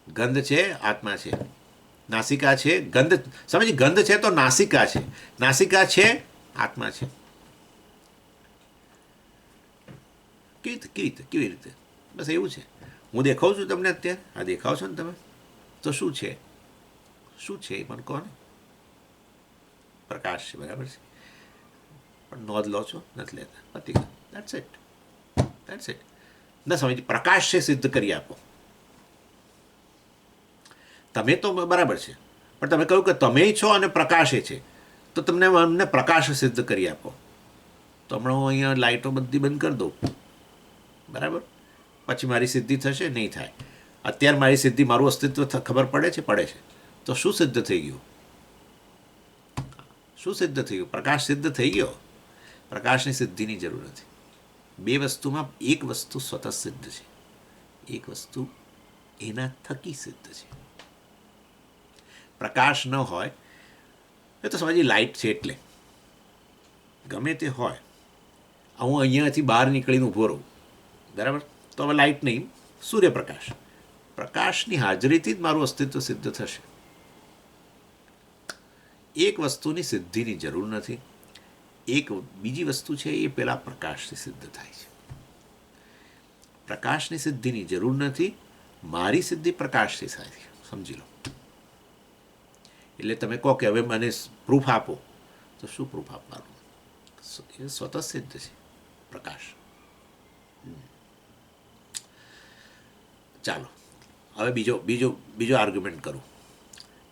[SPEAKER 1] ગંધ છે, આત્મા છે. નાસિકા છે, ગંધ, સમજી, ગંધ છે તો નાસિકા છે. નાસિકા છે, આત્મા છે. કેવી રીતે? બસ એવું છે. હું દેખાઉં છું તમને અત્યારે, આ દેખાવ છો ને તમે, તો શું છે? શું છે એ પણ કહો ને. પ્રકાશ છે, બરાબર છે. પણ નોંધ લો છો? નથી લેતા. પતી ગયું. That's it. ના સમજી, પ્રકાશ છે સિદ્ધ કરી આપો. તમે તો બરાબર છે, પણ તમે કહ્યું કે તમે છો અને પ્રકાશે છે, તો તમને અમને પ્રકાશ સિદ્ધ કરી આપો. તો હમણાં હું અહીંયા લાઇટો બધી બંધ કરી દઉં, બરાબર? પછી મારી સિદ્ધિ થશે? નહીં થાય. અત્યારે મારી સિદ્ધિ, મારું અસ્તિત્વ ખબર પડે છે? પડે છે. તો શું સિદ્ધ થઈ ગયું? શું સિદ્ધ થઈ ગયું? પ્રકાશ સિદ્ધ થઈ ગયો. પ્રકાશની સિદ્ધિની જરૂર નથી. બે વસ્તુમાં એક વસ્તુ સ્વતઃ સિદ્ધ છે, એક વસ્તુ એના થકી સિદ્ધ છે. પ્રકાશ ન હોય એ તો સમજી, લાઇટ છે એટલે ગમે તે હોય, હું અહીંયાથી બહાર નીકળીને ઊભો રહું, બરાબર, તો હવે લાઇટ નહીં, સૂર્યપ્રકાશ. પ્રકાશની હાજરીથી જ મારું અસ્તિત્વ સિદ્ધ થશે. એક વસ્તુની સિદ્ધિની જરૂર નથી. એક બીજી વસ્તુ છે, એ પેલા પ્રકાશથી સિદ્ધ થાય છે. પ્રકાશની સિદ્ધિની જરૂર નથી. મારી સિદ્ધિ પ્રકાશથી થાય છે, સમજી લો. એટલે તમે કહો કે હવે મને પ્રૂફ આપો, તો શું પ્રૂફ આપવાનું? એ સ્વતઃ સિદ્ધ છે, પ્રકાશ. ચાલો હવે બીજો આર્ગ્યુમેન્ટ કરું.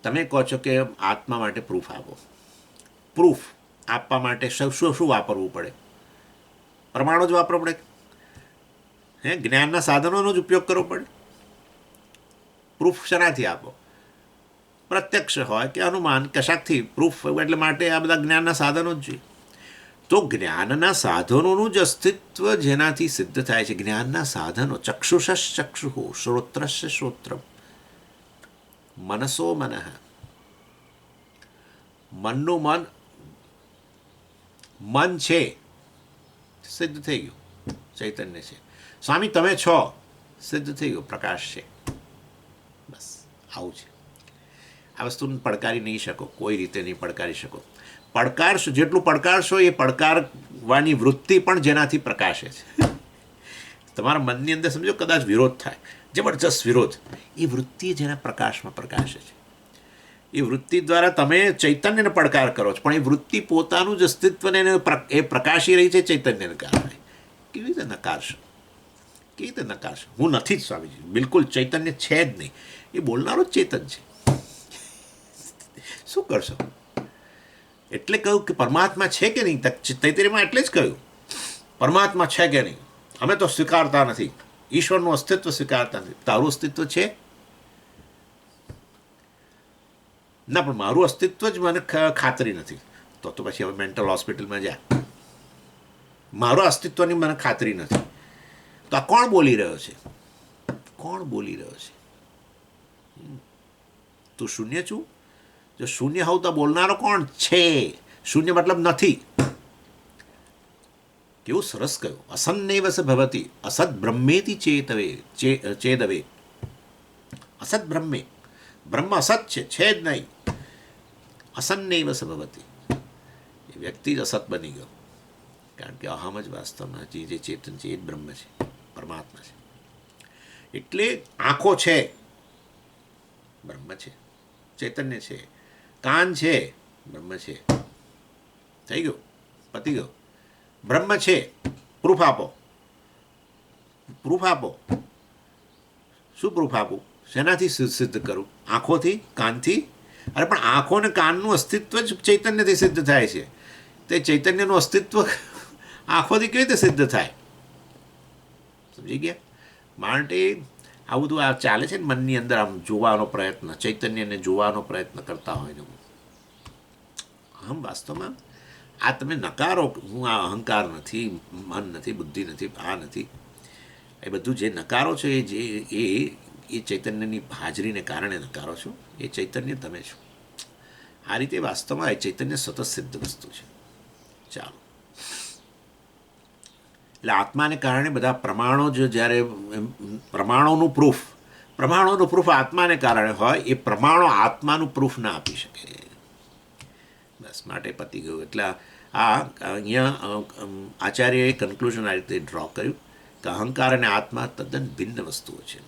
[SPEAKER 1] તમે કહો છો કે આત્મા માટે પ્રૂફ આપો. પ્રૂફ આપવા માટે શું વાપરવું પડે? પ્રમાણો જ વાપરવું પડે. જ્ઞાનના સાધનોનો જ ઉપયોગ કરવો પડે. પ્રૂફ શેનાથી આપો? પ્રત્યક્ષ હોય કે અનુમાન, કશાકથી પ્રૂફ, એટલે માટે આ બધા જ્ઞાનના સાધનો જ જોઈએ. તો જ્ઞાનના સાધનોનું જ અસ્તિત્વ જેનાથી સિદ્ધ થાય છે, જ્ઞાનના સાધનો. ચક્ષુષ ચક્ષુ, શ્રોત્રસ્ય શ્રોત્રમ, મનસો મનઃ, મનનું મન છે, સિદ્ધ થઈ ગયું, ચૈતન્ય છે. સ્વામી તમે છો, સિદ્ધ થઈ ગયું, પ્રકાશ છે. બસ આવું છે. આ વસ્તુને પડકારી નહીં શકો, કોઈ રીતે નહીં પડકારી શકો. પડકારશો જેટલું પડકારશો, એ પડકારવાની વૃત્તિ પણ જેનાથી પ્રકાશે છે. તમારા મનની અંદર સમજો કદાચ વિરોધ થાય, જબરજસ્ત વિરોધ, એ વૃત્તિ જેના પ્રકાશમાં પ્રકાશે છે. એ વૃત્તિ દ્વારા તમે ચૈતન્યને પડકાર કરો છો, પણ એ વૃત્તિ પોતાનું જ અસ્તિત્વને એ પ્રકાશી રહી છે ચૈતન્યને કારણે. કેવી રીતે નકારશો? કેવી રીતે નકારશો? હું નથી જ સ્વામીજી, બિલકુલ ચૈતન્ય છે જ નહીં. એ બોલનારો જ ચેતન છે. શું કરશો? એટલે કહ્યું કે પરમાત્મા છે કે નહીં, તૈતરીયમાં એટલે જ કહ્યું પરમાત્મા છે કે નહીં. અમે તો સ્વીકારતા નથી, ઈશ્વરનું અસ્તિત્વ સ્વીકારતા નથી. તારું અસ્તિત્વ છે ના, પણ મારું અસ્તિત્વ જ મને ખાતરી નથી. તો પછી હવે મેન્ટલ હોસ્પિટલમાં જા. મારું અસ્તિત્વની મને ખાતરી નથી. તો આ કોણ બોલી રહ્યો છે? કોણ બોલી રહ્યો છે? તું શૂન્ય છું? જો શૂન્ય હોવ તો બોલનારો કોણ છે? શૂન્ય મતલબ નથી. કેવું સરસ કહ્યું. અસન્નૈવ સ ભવતિ અસદ બ્રહ્મેતિ ચેદવે. અસદ બ્રહ્મે, બ્રહ્મ અસત છે જ નહીં. અસન્નૈવ સ ભવતિ, એ વ્યક્તિ જ અસત બની ગયો, કારણ કે અહમ જ વાસ્તવમાં જે ચેતન છે એ જ બ્રહ્મ છે, પરમાત્મા છે. એટલે આંખો છે, બ્રહ્મ છે, ચૈતન્ય છે. કાન છે, બ્રહ્મ છે. થઈ ગયું, પતી ગયો. બ્રહ્મ છે, પ્રૂફ આપો. પ્રૂફ આપો. શું પ્રૂફ આપું? શેનાથી સિદ્ધ કરું? આંખોથી? કાનથી? અરે પણ આંખો ને કાનનું અસ્તિત્વ જ ચૈતન્યથી સિદ્ધ થાય છે. તે ચૈતન્યનું અસ્તિત્વ આંખોથી કેવી રીતે સિદ્ધ થાય? સમજી ગયા? માટે આવું બધું આ ચાલે છે ને મનની અંદર, આમ જોવાનો પ્રયત્ન, ચૈતન્યને જોવાનો પ્રયત્ન કરતા હોય ને. આમ વાસ્તવમાં આ તમે નકારો, હું આ અહંકાર નથી, મન નથી, બુદ્ધિ નથી, આ નથી. એ બધું જે નકારો છો એ ચૈતન્યની હાજરીને કારણે નકારો છો. એ ચૈતન્ય તમે છો. આ રીતે વાસ્તવમાં એ ચૈતન્ય સતત સિદ્ધ વસ્તુ છે. ચાલો, એટલે આત્માને કારણે બધા પ્રમાણો જો જ્યારે પ્રમાણોનું પ્રૂફ આત્માને કારણે હોય, એ પ્રમાણો આત્માનું પ્રૂફ ના આપી શકે. બસ માટે પતી ગયું. એટલે આ અહીંયા આચાર્યએ કન્ક્લુઝન આ રીતે ડ્રો કર્યું કે અહંકાર અને આત્મા તદ્દન ભિન્ન વસ્તુઓ છે.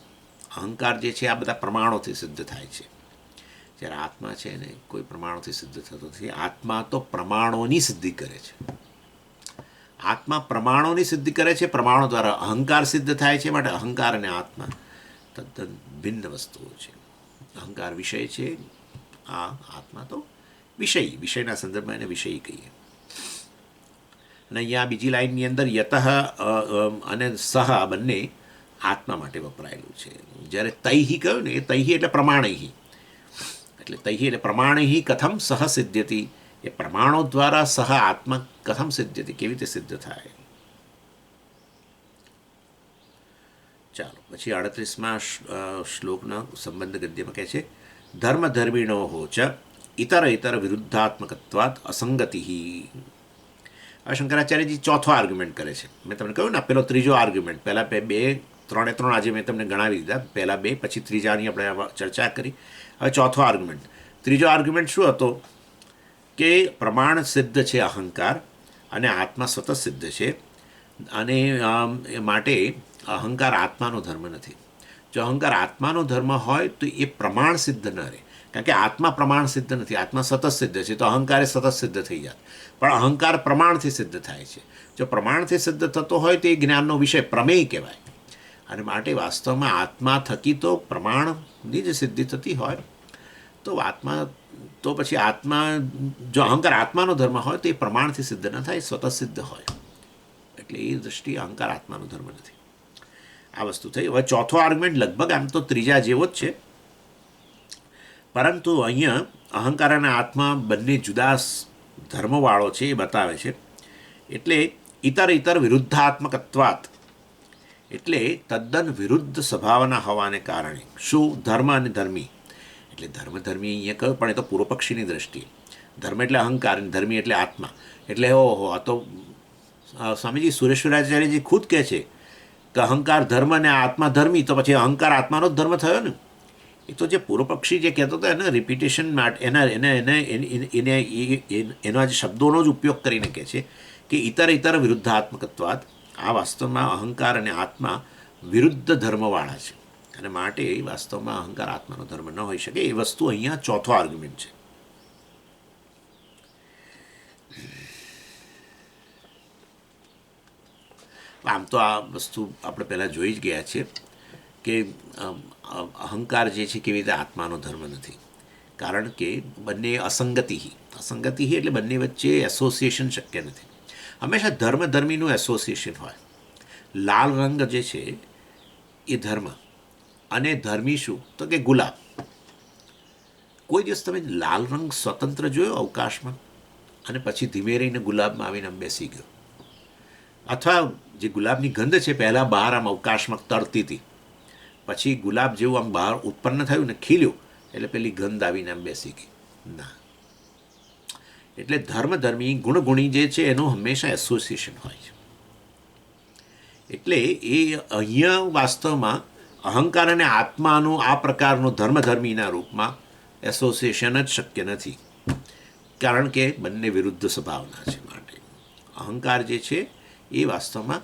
[SPEAKER 1] અહંકાર જે છે આ બધા પ્રમાણોથી સિદ્ધ થાય છે, જ્યારે આત્મા છે ને કોઈ પ્રમાણોથી સિદ્ધ થતો નથી. આત્મા તો પ્રમાણોની સિદ્ધિ કરે છે. આત્મા પ્રમાણોની સિદ્ધિ કરે છે, પ્રમાણો દ્વારા અહંકાર સિદ્ધ થાય છે. માટે અહંકાર અને આત્મા તદ્દન ભિન્ન વસ્તુઓ છે. અહંકાર વિષય છે, આ આત્મા તો વિષયના સંદર્ભમાં એને વિષય કહીએ. અને અહીંયા બીજી લાઈનની અંદર યતઃ અને સહ બંને આત્મા માટે વપરાયેલું છે. જ્યારે તૈહી કહ્યું ને, એ તૈહી એટલે પ્રમાણૈહી, એટલે તૈહી એટલે પ્રમાણૈહી કથમ સહ સિદ્ધ્યતિ, એ પ્રમાણો દ્વારા સહ આત્મા કથમ સિદ્ધ્યતિ, કેવી રીતે સિદ્ધ થાય. ચાલો, પછી 38મા શ્લોકના સંબંધ ગદ્યમાં કહે છે ધર્મ ધર્મિણો હોચ ઇતર વિરુદ્ધાત્મકત્વાત અસંગતિ. હવે શંકરાચાર્યજી ચોથો આર્ગ્યુમેન્ટ કરે છે. મેં તમને કહ્યું ને, પેલો ત્રીજો આર્ગ્યુમેન્ટ, પહેલાં બે 3 આજે મેં તમને ગણાવી દીધા, પહેલાં 2 પછી ત્રીજાની આપણે ચર્ચા કરી. હવે ચોથો આર્ગ્યુમેન્ટ, ત્રીજો આર્ગ્યુમેન્ટ શું હતો કે પ્રમાણ સિદ્ધ છે અહંકાર અને આત્મા સતત સિદ્ધ છે, અને માટે અહંકાર આત્માનો ધર્મ નથી. જો અહંકાર આત્માનો ધર્મ હોય તો એ પ્રમાણ સિદ્ધ ન રહે, કારણ કે આત્મા પ્રમાણ સિદ્ધ નથી, આત્મા સતત સિદ્ધ છે. તો અહંકાર એ સતત સિદ્ધ થઈ જાય, પણ અહંકાર પ્રમાણથી સિદ્ધ થાય છે. જો પ્રમાણથી સિદ્ધ થતો હોય તો એ જ્ઞાનનો વિષય પ્રમેય કહેવાય. અને માટે વાસ્તવમાં આત્મા થકી તો પ્રમાણની જ સિદ્ધિ થતી હોય, તો આત્મા તો પછી આત્મા, જો અહંકાર આત્માનો ધર્મ હોય તો એ પ્રમાણથી સિદ્ધ ન થાય, સ્વતઃ સિદ્ધ હોય. એટલે એ દૃષ્ટિએ અહંકાર આત્માનો ધર્મ નથી. આ વસ્તુ થઈ. હવે ચોથો આર્ગ્યુમેન્ટ લગભગ આમ તો ત્રીજા જેવો જ છે, પરંતુ અહીંયા અહંકાર અને આત્મા બંને જુદા ધર્મવાળો છે એ બતાવે છે. એટલે ઇતર વિરુદ્ધાત્મકત્વાત, એટલે તદ્દન વિરુદ્ધ સ્વભાવના હોવાને કારણે. શું? ધર્મ અને ધર્મી, એટલે ધર્મી અહીંયા કહ્યું, પણ એ તો પૂર્વ પક્ષીની દ્રષ્ટિએ. ધર્મ એટલે અહંકાર અને ધર્મી એટલે આત્મા. એટલે ઓહો, આ તો સ્વામીજી સુરેશ્વરાચાર્યજી ખુદ કહે છે કે અહંકાર ધર્મ અને આત્મા ધર્મી, તો પછી અહંકાર આત્માનો જ ધર્મ થયો ને. એ તો જે પૂર્વ પક્ષી જે કહેતો હતો એના રિપીટેશન માટે એના જે શબ્દોનો જ ઉપયોગ કરીને કહે છે કે ઇતર વિરુદ્ધાત્મકત્વાદ. આ વાસ્તવમાં અહંકાર અને આત્મા વિરુદ્ધ ધર્મવાળા છે, અને માટે વાસ્તવમાં અહંકાર આત્માનો ધર્મ ન હોઈ શકે. એ વસ્તુ અહીંયા ચોથો આર્ગ્યુમેન્ટ છે. આમ તો આ વસ્તુ આપણે પહેલાં જોઈ જ ગયા છીએ કે અહંકાર જે છે કેવી રીતે આત્માનો ધર્મ નથી, કારણ કે બંને અસંગતિ એટલે બંને વચ્ચે એસોસિએશન શક્ય નથી. હંમેશા ધર્મીનું એસોસિએશન હોય. લાલ રંગ જે છે એ ધર્મ, અને ધર્મી શું તો કે ગુલાબ. કોઈ દિવસ તમે લાલ રંગ સ્વતંત્ર જોયો અવકાશમાં, અને પછી ધીમે રહીને ગુલાબમાં આવીને આમ બેસી ગયો? અથવા જે ગુલાબની ગંધ છે પહેલાં બહાર આમ અવકાશમાં તરતી હતી, પછી ગુલાબ જેવું આમ બહાર ઉત્પન્ન થયું ને ખીલ્યું, એટલે પેલી ગંધ આવીને આમ બેસી ગઈ? ના. એટલે ધર્મી ગુણગુણી જે છે એનું હંમેશા એસોસિએશન હોય છે. એટલે એ અહીંયા વાસ્તવમાં અહંકાર અને આત્માનું આ પ્રકારનું ધર્મીના રૂપમાં એસોસિએશન જ શક્ય નથી, કારણ કે બંને વિરુદ્ધ સ્વભાવના છે. માટે અહંકાર જે છે એ વાસ્તવમાં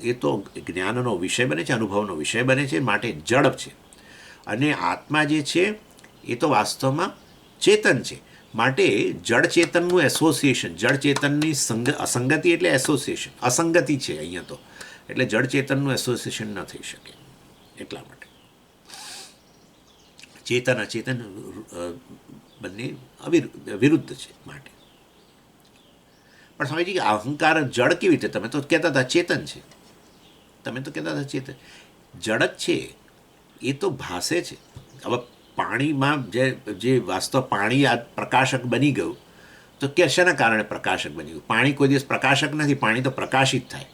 [SPEAKER 1] એ તો જ્ઞાનનો વિષય બને છે, અનુભવનો વિષય બને છે, માટે જડ છે. અને આત્મા જે છે એ તો વાસ્તવમાં ચેતન છે, માટે જડ ચેતનનું એસોસિએશન, જડ ચેતનની અસંગતિ એટલે એસોસિએશન, અસંગતિ છે અહીંયા તો, એટલે જડ ચેતનનું એસોસિએશન ન થઈ શકે. એટલા માટે ચેતન અચેતન બંને વિરુદ્ધ છે. માટે પણ સ્વામીજી કે અહંકાર જડ કેવી રીતે? તમે તો કહેતા હતા ચેતન છે, જડ જ છે, એ તો ભાસે છે. હવે પાણીમાં જે વાસ્તવ પાણી આ પ્રકાશક બની ગયું, તો કે શેના કારણે પ્રકાશક બની ગયું? પાણી કોઈ દિવસ પ્રકાશક નથી, પાણી તો પ્રકાશિત થાય.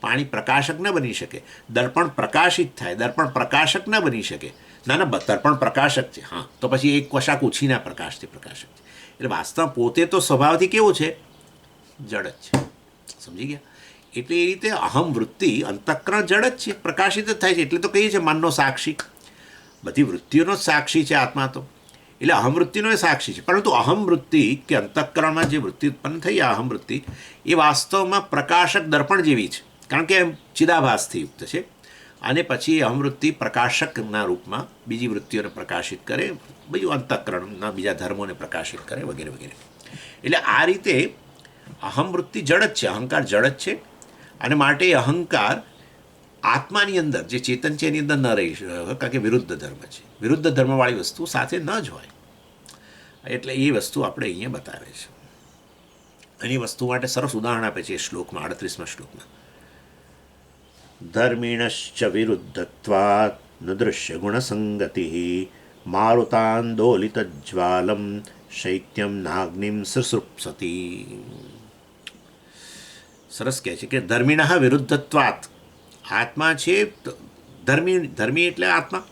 [SPEAKER 1] પાણી પ્રકાશક ન બની શકે. દર્પણ પ્રકાશિત થાય, દર્પણ પ્રકાશક ન બની શકે. ના ના, દર્પણ પ્રકાશક છે, હા, તો પછી એક કશાક ઉછીના પ્રકાશથી પ્રકાશક છે. એટલે વાસ્તવ પોતે તો સ્વભાવથી કેવું છે? જડ જ છે. સમજી ગયા? એટલે એ રીતે અહમ વૃત્તિ અંતઃકરણ જડ જ છે, પ્રકાશિત જ થાય છે. એટલે તો કહીએ છીએ મનનો સાક્ષી, બધી વૃત્તિઓનો જ સાક્ષી છે આત્મા તો. એટલે અહમ વૃત્તિનો એ સાક્ષી છે. પરંતુ અહમ વૃત્તિ કે અંતઃકરણમાં જે વૃત્તિ ઉત્પન્ન થઈ, આ અહમ વૃત્તિ એ વાસ્તવમાં પ્રકાશક દર્પણ જેવી છે, કારણ કે ચિદાભાસથી યુક્ત છે. અને પછી અહમવૃત્તિ પ્રકાશકના રૂપમાં બીજી વૃત્તિઓને પ્રકાશિત કરે, બીજું અંતઃકરણના બીજા ધર્મોને પ્રકાશિત કરે, વગેરે વગેરે. એટલે આ રીતે અહમવૃત્તિ જડ જ છે, અહંકાર જડ જ છે. અને માટે અહંકાર આત્માની અંદર જે ચેતન છે એની અંદર ન રહી શકે, કારણ કે વિરુદ્ધ ધર્મ છે. વિરુદ્ધ ધર્મવાળી વસ્તુ સાથે ન જ હોય. એટલે એ વસ્તુ આપણે અહીંયા બતાવે છે. એની વસ્તુ માટે સરસ ઉદાહરણ આપે છે એ શ્લોકમાં, 38મા શ્લોકમાં. ધર્મિણશ્ચ વિરુદ્ધત્વાत् ન દૃશ્ય ગુણસંગતિ મારુતાંદોલિત જ્વાલમ શૈત્યમ નાગ્નિમ સસૃપ્સતિ. સરસ કહે છે કે ધર્મિણઃ વિરુદ્ધત્વાत्, આત્મા છે ધર્મી એટલે આત્મા,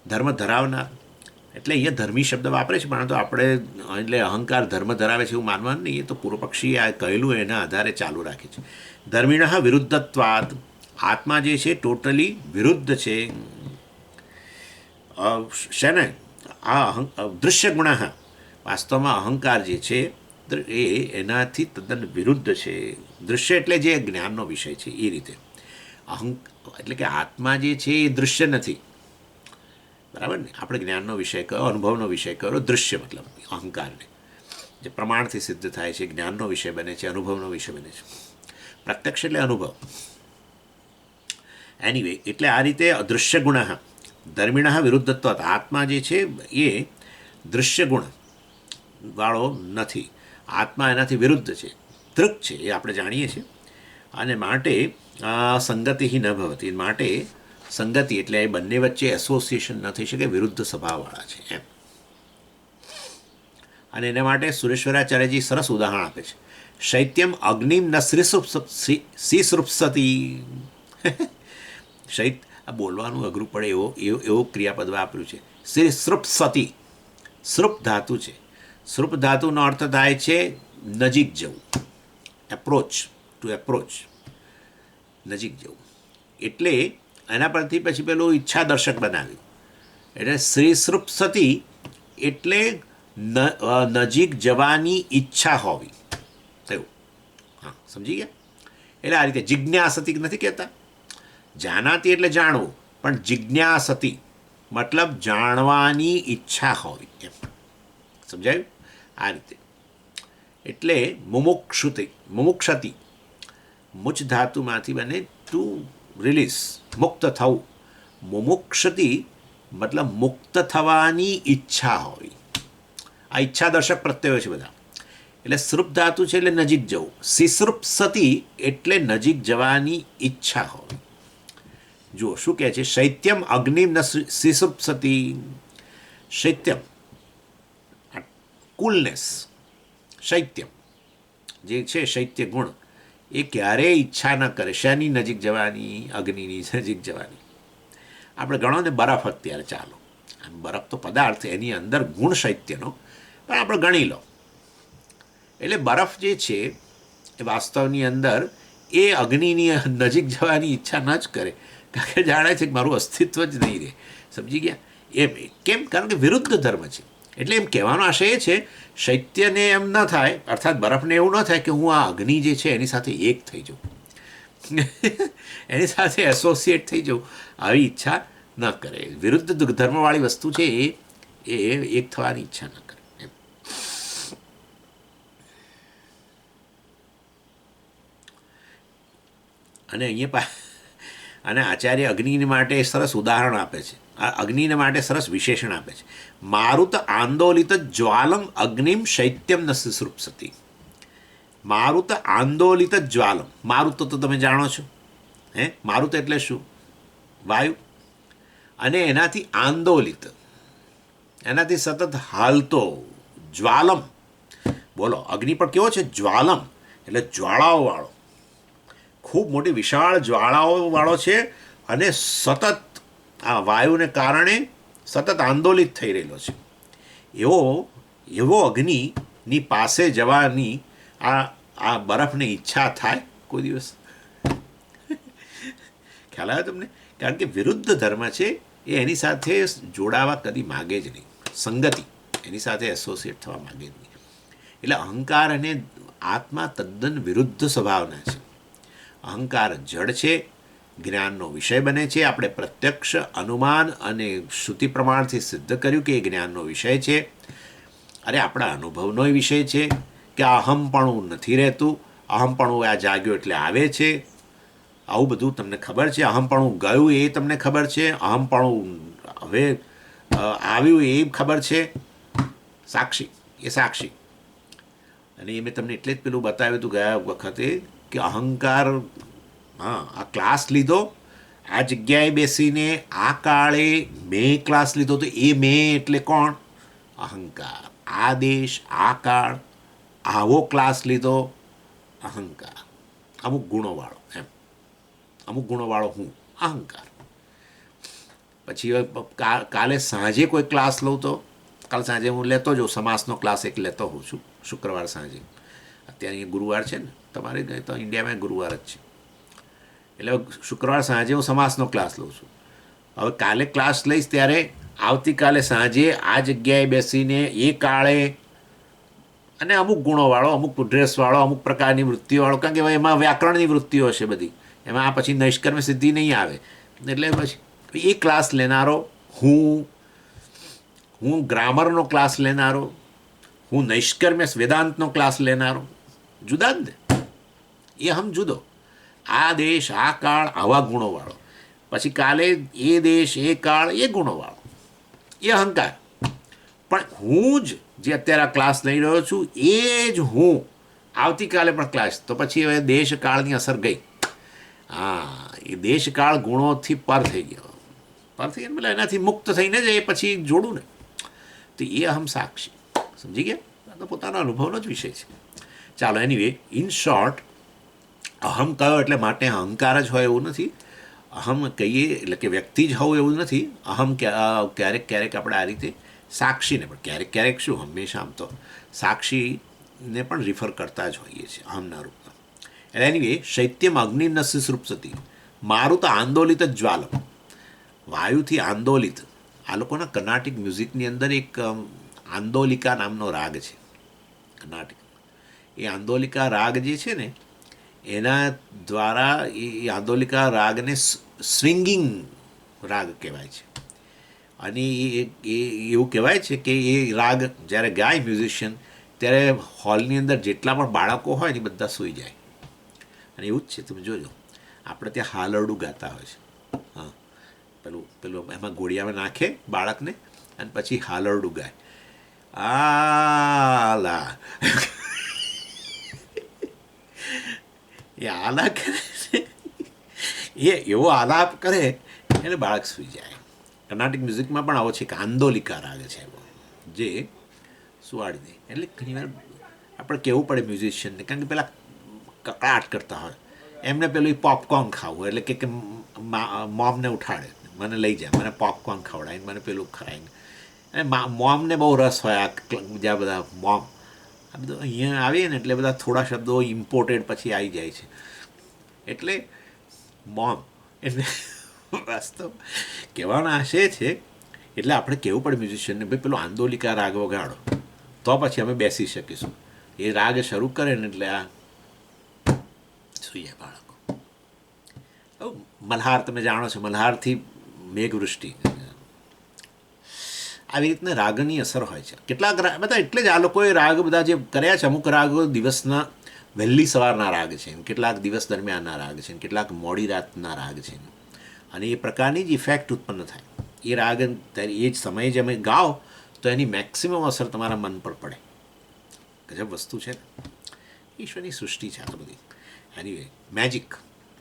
[SPEAKER 1] ધર્મ ધરાવનાર. એટલે અહીંયા ધર્મી શબ્દ વાપરે છે, પરંતુ આપણે એટલે અહંકાર ધર્મ ધરાવે છે એવું માનવાનું નહીં. એ તો પૂર્વ પક્ષી આ કહેલું એના આધારે ચાલુ રાખે છે. ધર્મિણઃ વિરુદ્ધત્વાत्, આત્મા જે છે ટોટલી વિરુદ્ધ છે. શેને? આ દૃશ્ય ગુણ, વાસ્તવમાં અહંકાર જે છે એ એનાથી તદ્દન વિરુદ્ધ છે. દૃશ્ય એટલે જે જ્ઞાનનો વિષય છે એ રીતે. એટલે કે આત્મા જે છે એ દૃશ્ય નથી, બરાબર ને? આપણે જ્ઞાનનો વિષય કયો, અનુભવનો વિષય કયો, દૃશ્ય મતલબ અહંકારને જે પ્રમાણથી સિદ્ધ થાય છે, જ્ઞાનનો વિષય બને છે, અનુભવનો વિષય બને છે. પ્રત્યક્ષ એટલે અનુભવ. એનીવે, એટલે આ રીતે અદૃશ્ય ગુણ ધર્મિણ વિરુદ્ધત્વ, આત્મા જે છે એ દૃશ્ય ગુણ વાળો નથી, આત્મા એનાથી વિરુદ્ધ છે, દૃક છે, એ આપણે જાણીએ છીએ. અને માટે સંગતિ ન ભવતી, માટે સંગતિ એટલે એ બંને વચ્ચે એસોસિએશન ન થઈ શકે, વિરુદ્ધ સ્વભાવવાળા છે એમ. અને એના માટે સુરેશ્વરાચાર્યજી સરસ ઉદાહરણ આપે છે. શૈત્યમ અગ્નિમ ન શ્રીસૃપ્સતી. શૈત, આ બોલવાનું અઘરું પડે એવો ક્રિયાપદ વાપર્યું છે. શ્રીસૃપ્સતી, સૃપ ધાતુ છે. સૃપ ધાતુનો અર્થ થાય છે નજીક જવું, એપ્રોચ, ટુ એપ્રોચ, નજીક જવું. એટલે એના પરથી પછી પેલું ઈચ્છા દર્શક બનાવ્યું. એટલે શ્રીસૃપ્સતી એટલે નજીક જવાની ઈચ્છા હોવી થયું. હા, સમજી ગયા? એટલે આ રીતે જિજ્ઞાસતી નથી કહેતા, જાનાતી એટલે જાણવું, પણ જિજ્ઞાસતી મતલબ જાણવાની ઈચ્છા હોવી એમ. સમજાયું? આ રીતે. એટલે મુમુક્ષતિ, મુચ ધાતુમાંથી બને ટુ રિલીઝ, મુક્ત થવું. મુમુક્ષતિ મતલબ મુક્ત થવાની ઈચ્છા હોવી. આ ઈચ્છા દર્શક પ્રત્યયો છે બધા. એટલે સૃપ ધાતુ છે એટલે નજીક જવું. સિસૃપ્સતી એટલે નજીક જવાની ઈચ્છા હોવી. જુઓ શું કહે છે, શૈત્યમ અગ્નિમ ન સિસૃપ્સતી. શૈત્યમ કુલનેસ, શૈત્યમ જે છે શૈત્ય ગુણ, એ ક્યારેય ઈચ્છા ન કરે શેની નજીક જવાની, અગ્નિની નજીક જવાની. આપણે ગણો ને બરફ, અત્યારે ચાલો, બરફ તો પદાર્થ, એની અંદર ગુણ શૈત્યનો, પણ આપણે ગણી લો. એટલે બરફ જે છે એ વાસ્તવની અંદર એ અગ્નિની નજીક જવાની ઈચ્છા ન જ કરે, કારણ કે જાણે છે કે મારું અસ્તિત્વ જ નહીં રહે. સમજી ગયા? એમ કેમ? કારણ કે વિરુદ્ધ ધર્મ છે. એટલે એમ કહેવાનો આશય એ છે, શૈત્યને એમ ન થાય, અર્થાત બરફને એવું ન થાય કે હું આ અગ્નિ જે છે એની સાથે એક થઈ જાઉં, એની સાથે એસોસિએટ થઈ જાઉં, આવી ઈચ્છા ન કરે. વિરુદ્ધ ધર્મવાળી વસ્તુ છે એ એક થવાની ઈચ્છા ન કરે એમ. અને અહીંયા અને આચાર્ય અગ્નિને માટે સરસ ઉદાહરણ આપે છે, આ અગ્નિને માટે સરસ વિશેષણ આપે છે. મારુત આંદોલિત જ્વાલમ અગ્નિમ શૈત્યમ ન સિસૃપ્સતી. મારુત આંદોલિત જ્વાલમ, મારુત તો તમે જાણો છો, મારુત એટલે શું? વાયુ. અને એનાથી આંદોલિત, એનાથી સતત હાલતો જ્વાલમ. બોલો, અગ્નિ પણ કેવો છે? જ્વાલમ એટલે જ્વાળાઓવાળો, ખૂબ મોટી વિશાળ જ્વાળાઓવાળો છે અને સતત આ વાયુને કારણે સતત આંદોલિત થઈ રહેલો છે. એવો એવો અગ્નિની પાસે જવાની આ આ બરફને ઈચ્છા થાય કોઈ દિવસ? ખ્યાલ આવ્યો તમને? કારણ કે વિરુદ્ધ ધર્મ છે એ એની સાથે જોડાવા કદી માગે જ નહીં, સંગતિ એની સાથે એસોસિએટ થવા માગે જ નહીં. એટલે અહંકાર અને આત્મા તદ્દન વિરુદ્ધ સ્વભાવના છે. અહંકાર જડ છે, જ્ઞાનનો વિષય બને છે. આપણે પ્રત્યક્ષ અનુમાન અને શ્રુતિ પ્રમાણથી સિદ્ધ કર્યું કે એ જ્ઞાનનો વિષય છે. અરે આપણા અનુભવનો વિષય છે કે અહમપણું નથી રહેતું, અહમપણું આ જાગ્યો એટલે આવે છે. આવું બધું તમને ખબર છે. અહમપણું ગયું એ તમને ખબર છે, અહમપણું હવે આવ્યું એ ખબર છે. સાક્ષી એ સાક્ષી. અને એ મેં તમને એટલે જ પેલું બતાવ્યું હતું ગયા વખતે કે અહંકાર, હા, આ ક્લાસ લીધો, આ જગ્યાએ બેસીને આ કાળે મેં ક્લાસ લીધો તો એ મેં એટલે કોણ? અહંકાર. આ દેશ, આ કાળ, આવો ક્લાસ લીધો, અહંકાર. અમુક ગુણોવાળો, એમ અમુક ગુણોવાળો હું, અહંકાર. પછી કાલે સાંજે કોઈ ક્લાસ લઉં તો કાલે સાંજે હું લેતો જાઉં, સમાસનો ક્લાસ એક લેતો હોઉં છું શુક્રવાર સાંજે. અત્યારે અહીંયા ગુરુવાર છે ને, તમારે તો ઇન્ડિયામાં ગુરુવાર જ છે. એટલે શુક્રવાર સાંજે હું સમાસનો ક્લાસ લઉં છું. હવે કાલે ક્લાસ લઈશ ત્યારે આવતીકાલે સાંજે આ જગ્યાએ બેસીને એ કાળે અને અમુક ગુણોવાળો, અમુક ડ્રેસવાળો, અમુક પ્રકારની વૃત્તિવાળો, કારણ કે એમાં વ્યાકરણની વૃત્તિઓ હશે બધી, એમાં આ પછી નૈષ્કર્મ સિદ્ધિ નહીં આવે. એટલે પછી એ ક્લાસ લેનારો હું ગ્રામરનો ક્લાસ લેનારો, હું નૈષ્કર્મ્ય વેદાંતનો ક્લાસ લેનારો, જુદા જ ને. એ હમ જુદો. આ દેશ, આ કાળ, આવા ગુણોવાળો. પછી કાલે એ દેશ, એ કાળ, એ ગુણોવાળો, એ અહંકાર. પણ હું જ જે અત્યારે આ ક્લાસ લઈ રહ્યો છું એ જ હું આવતીકાલે પણ ક્લાસ. તો પછી હવે દેશકાળની અસર ગઈ. હા, એ દેશકાળ ગુણોથી પર થઈ ગયો. પર થઈ ગયા એટલે એનાથી મુક્ત થઈને જ એ પછી જોડું ને, તો એ અહમ સાક્ષી. સમજી ગયા? આ તો પોતાના અનુભવનો જ વિષય છે. ચાલો, એનીવે, ઇન શોર્ટ, અહમ કયો એટલે માટે અહંકાર જ હોય એવું નથી. અહમ કહીએ એટલે કે વ્યક્તિ જ હોવું એવું નથી. અહમ ક્યારેક ક્યારેક આપણે આ રીતે સાક્ષીને પણ, ક્યારેક ક્યારેક શું, હંમેશા આમ તો સાક્ષીને પણ રિફર કરતા જ હોઈએ છીએ અહમના રૂપમાં. એટલે એનીવે, શૈત્યમ અગ્નિનસ્ય સૃપ્સતિ, મારું તો આંદોલિત જ જ્વાલમ, વાયુથી આંદોલિત. આ લોકોના કર્ણાટિક મ્યુઝિકની અંદર એક આંદોલિકા નામનો રાગ છે કર્ણાટિક. એ આંદોલિકા રાગ જે છે ને એના દ્વારા એ આંદોલિકા રાગને સ્વિંગિંગ રાગ કહેવાય છે. અને એ એવું કહેવાય છે કે એ રાગ જ્યારે ગાય મ્યુઝિશિયન ત્યારે હોલની અંદર જેટલા પણ બાળકો હોય ને એ બધા સૂઈ જાય. અને એવું જ છે, તમે જોજો આપણે ત્યાં હાલરડું ગાતા હોય છે. હા, પેલું એમાં ઘોડિયામાં નાખે બાળકને અને પછી હાલરડું ગાય. આલા એ આલા કરે એ એવો આલાપ કરે એટલે બાળક સૂઈ જાય. કર્ણાટિક મ્યુઝિકમાં પણ આવો છે કે આંદોલિકા રાગ છે જે સુવાડી દે. એટલે ઘણીવાર આપણે કહેવું પડે મ્યુઝિશિયનને, કારણ કે પેલા કકડાટ કરતા હોય એમને પેલું પોપકોર્ન ખાવું એટલે કે મોમને ઉઠાડે, મને લઈ જાય, મને પોપકોર્ન ખવડાવીને મને પેલું ખરાઈને. અને મોમને બહુ રસ હોય આ બીજા બધા મોમ. આ બધું અહીંયા આવીએ ને એટલે બધા થોડા શબ્દો ઇમ્પોર્ટેડ પછી આવી જાય છે. એટલે મોમ એટલે વાસ્તવ કહેવાનો આશય છે. એટલે આપણે કહેવું પડે મ્યુઝિશિયનને, ભાઈ પેલો આંદોલિકા રાગ વગાડો તો પછી અમે બેસી શકીશું. એ રાગ શરૂ કરે ને એટલે આ સુઈ જાય બાળકો. મલ્હાર તમે જાણો છો, મલ્હારથી મેઘવૃષ્ટિ, આવી રીતના રાગની અસર હોય છે. કેટલાક બધા એટલે જ આ લોકોએ રાગ બધા જે કર્યા છે, અમુક રાગો દિવસના વહેલી સવારના રાગ છે, કેટલાક દિવસ દરમિયાનના રાગ છે, કેટલાક મોડી રાતના રાગ છે. અને એ પ્રકારની જ ઇફેક્ટ ઉત્પન્ન થાય. એ રાગ એ જ સમયે જે અમે ગાઓ તો એની મેક્સિમમ અસર તમારા મન પર પડે. ગજબ વસ્તુ છે ને, ઈશ્વરની સૃષ્ટિ છે આ તો બધી. એનીવે, મેજિક,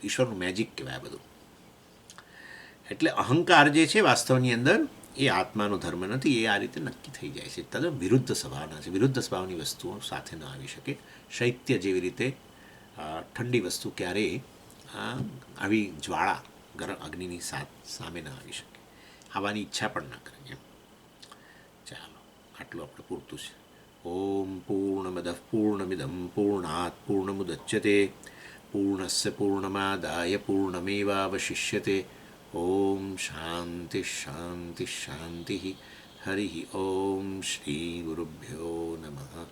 [SPEAKER 1] ઈશ્વરનું મેજિક કહેવાય બધું. એટલે અહંકાર જે છે વાસ્તવની અંદર એ આત્માનો ધર્મ નથી. એ આ રીતે નક્કી થઈ જાય છે. તદ્દન વિરુદ્ધ સ્વભાવના છે. વિરુદ્ધ સ્વભાવની વસ્તુઓ સાથે ન આવી શકે. શૈત્ય જેવી રીતે ઠંડી વસ્તુ ક્યારેય આવી જ્વાળા ગરમ અગ્નિની સામે ન આવી શકે, આવવાની ઈચ્છા પણ ન કરે એમ. ચાલો, આટલું આપણે પૂરતું છે. ઓમ પૂર્ણમદ પૂર્ણમિદમ પૂર્ણાત પૂર્ણમુદચ્યતે પૂર્ણસ્ય પૂર્ણમાદાય પૂર્ણમેવાવશિષ્યતે. ઓમ શાંતિ શાંતિ શાંતિ. હરિ ઓમ શ્રી ગુરુભ્યો નમઃ.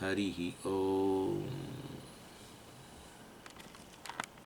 [SPEAKER 1] હરિ ઓમ.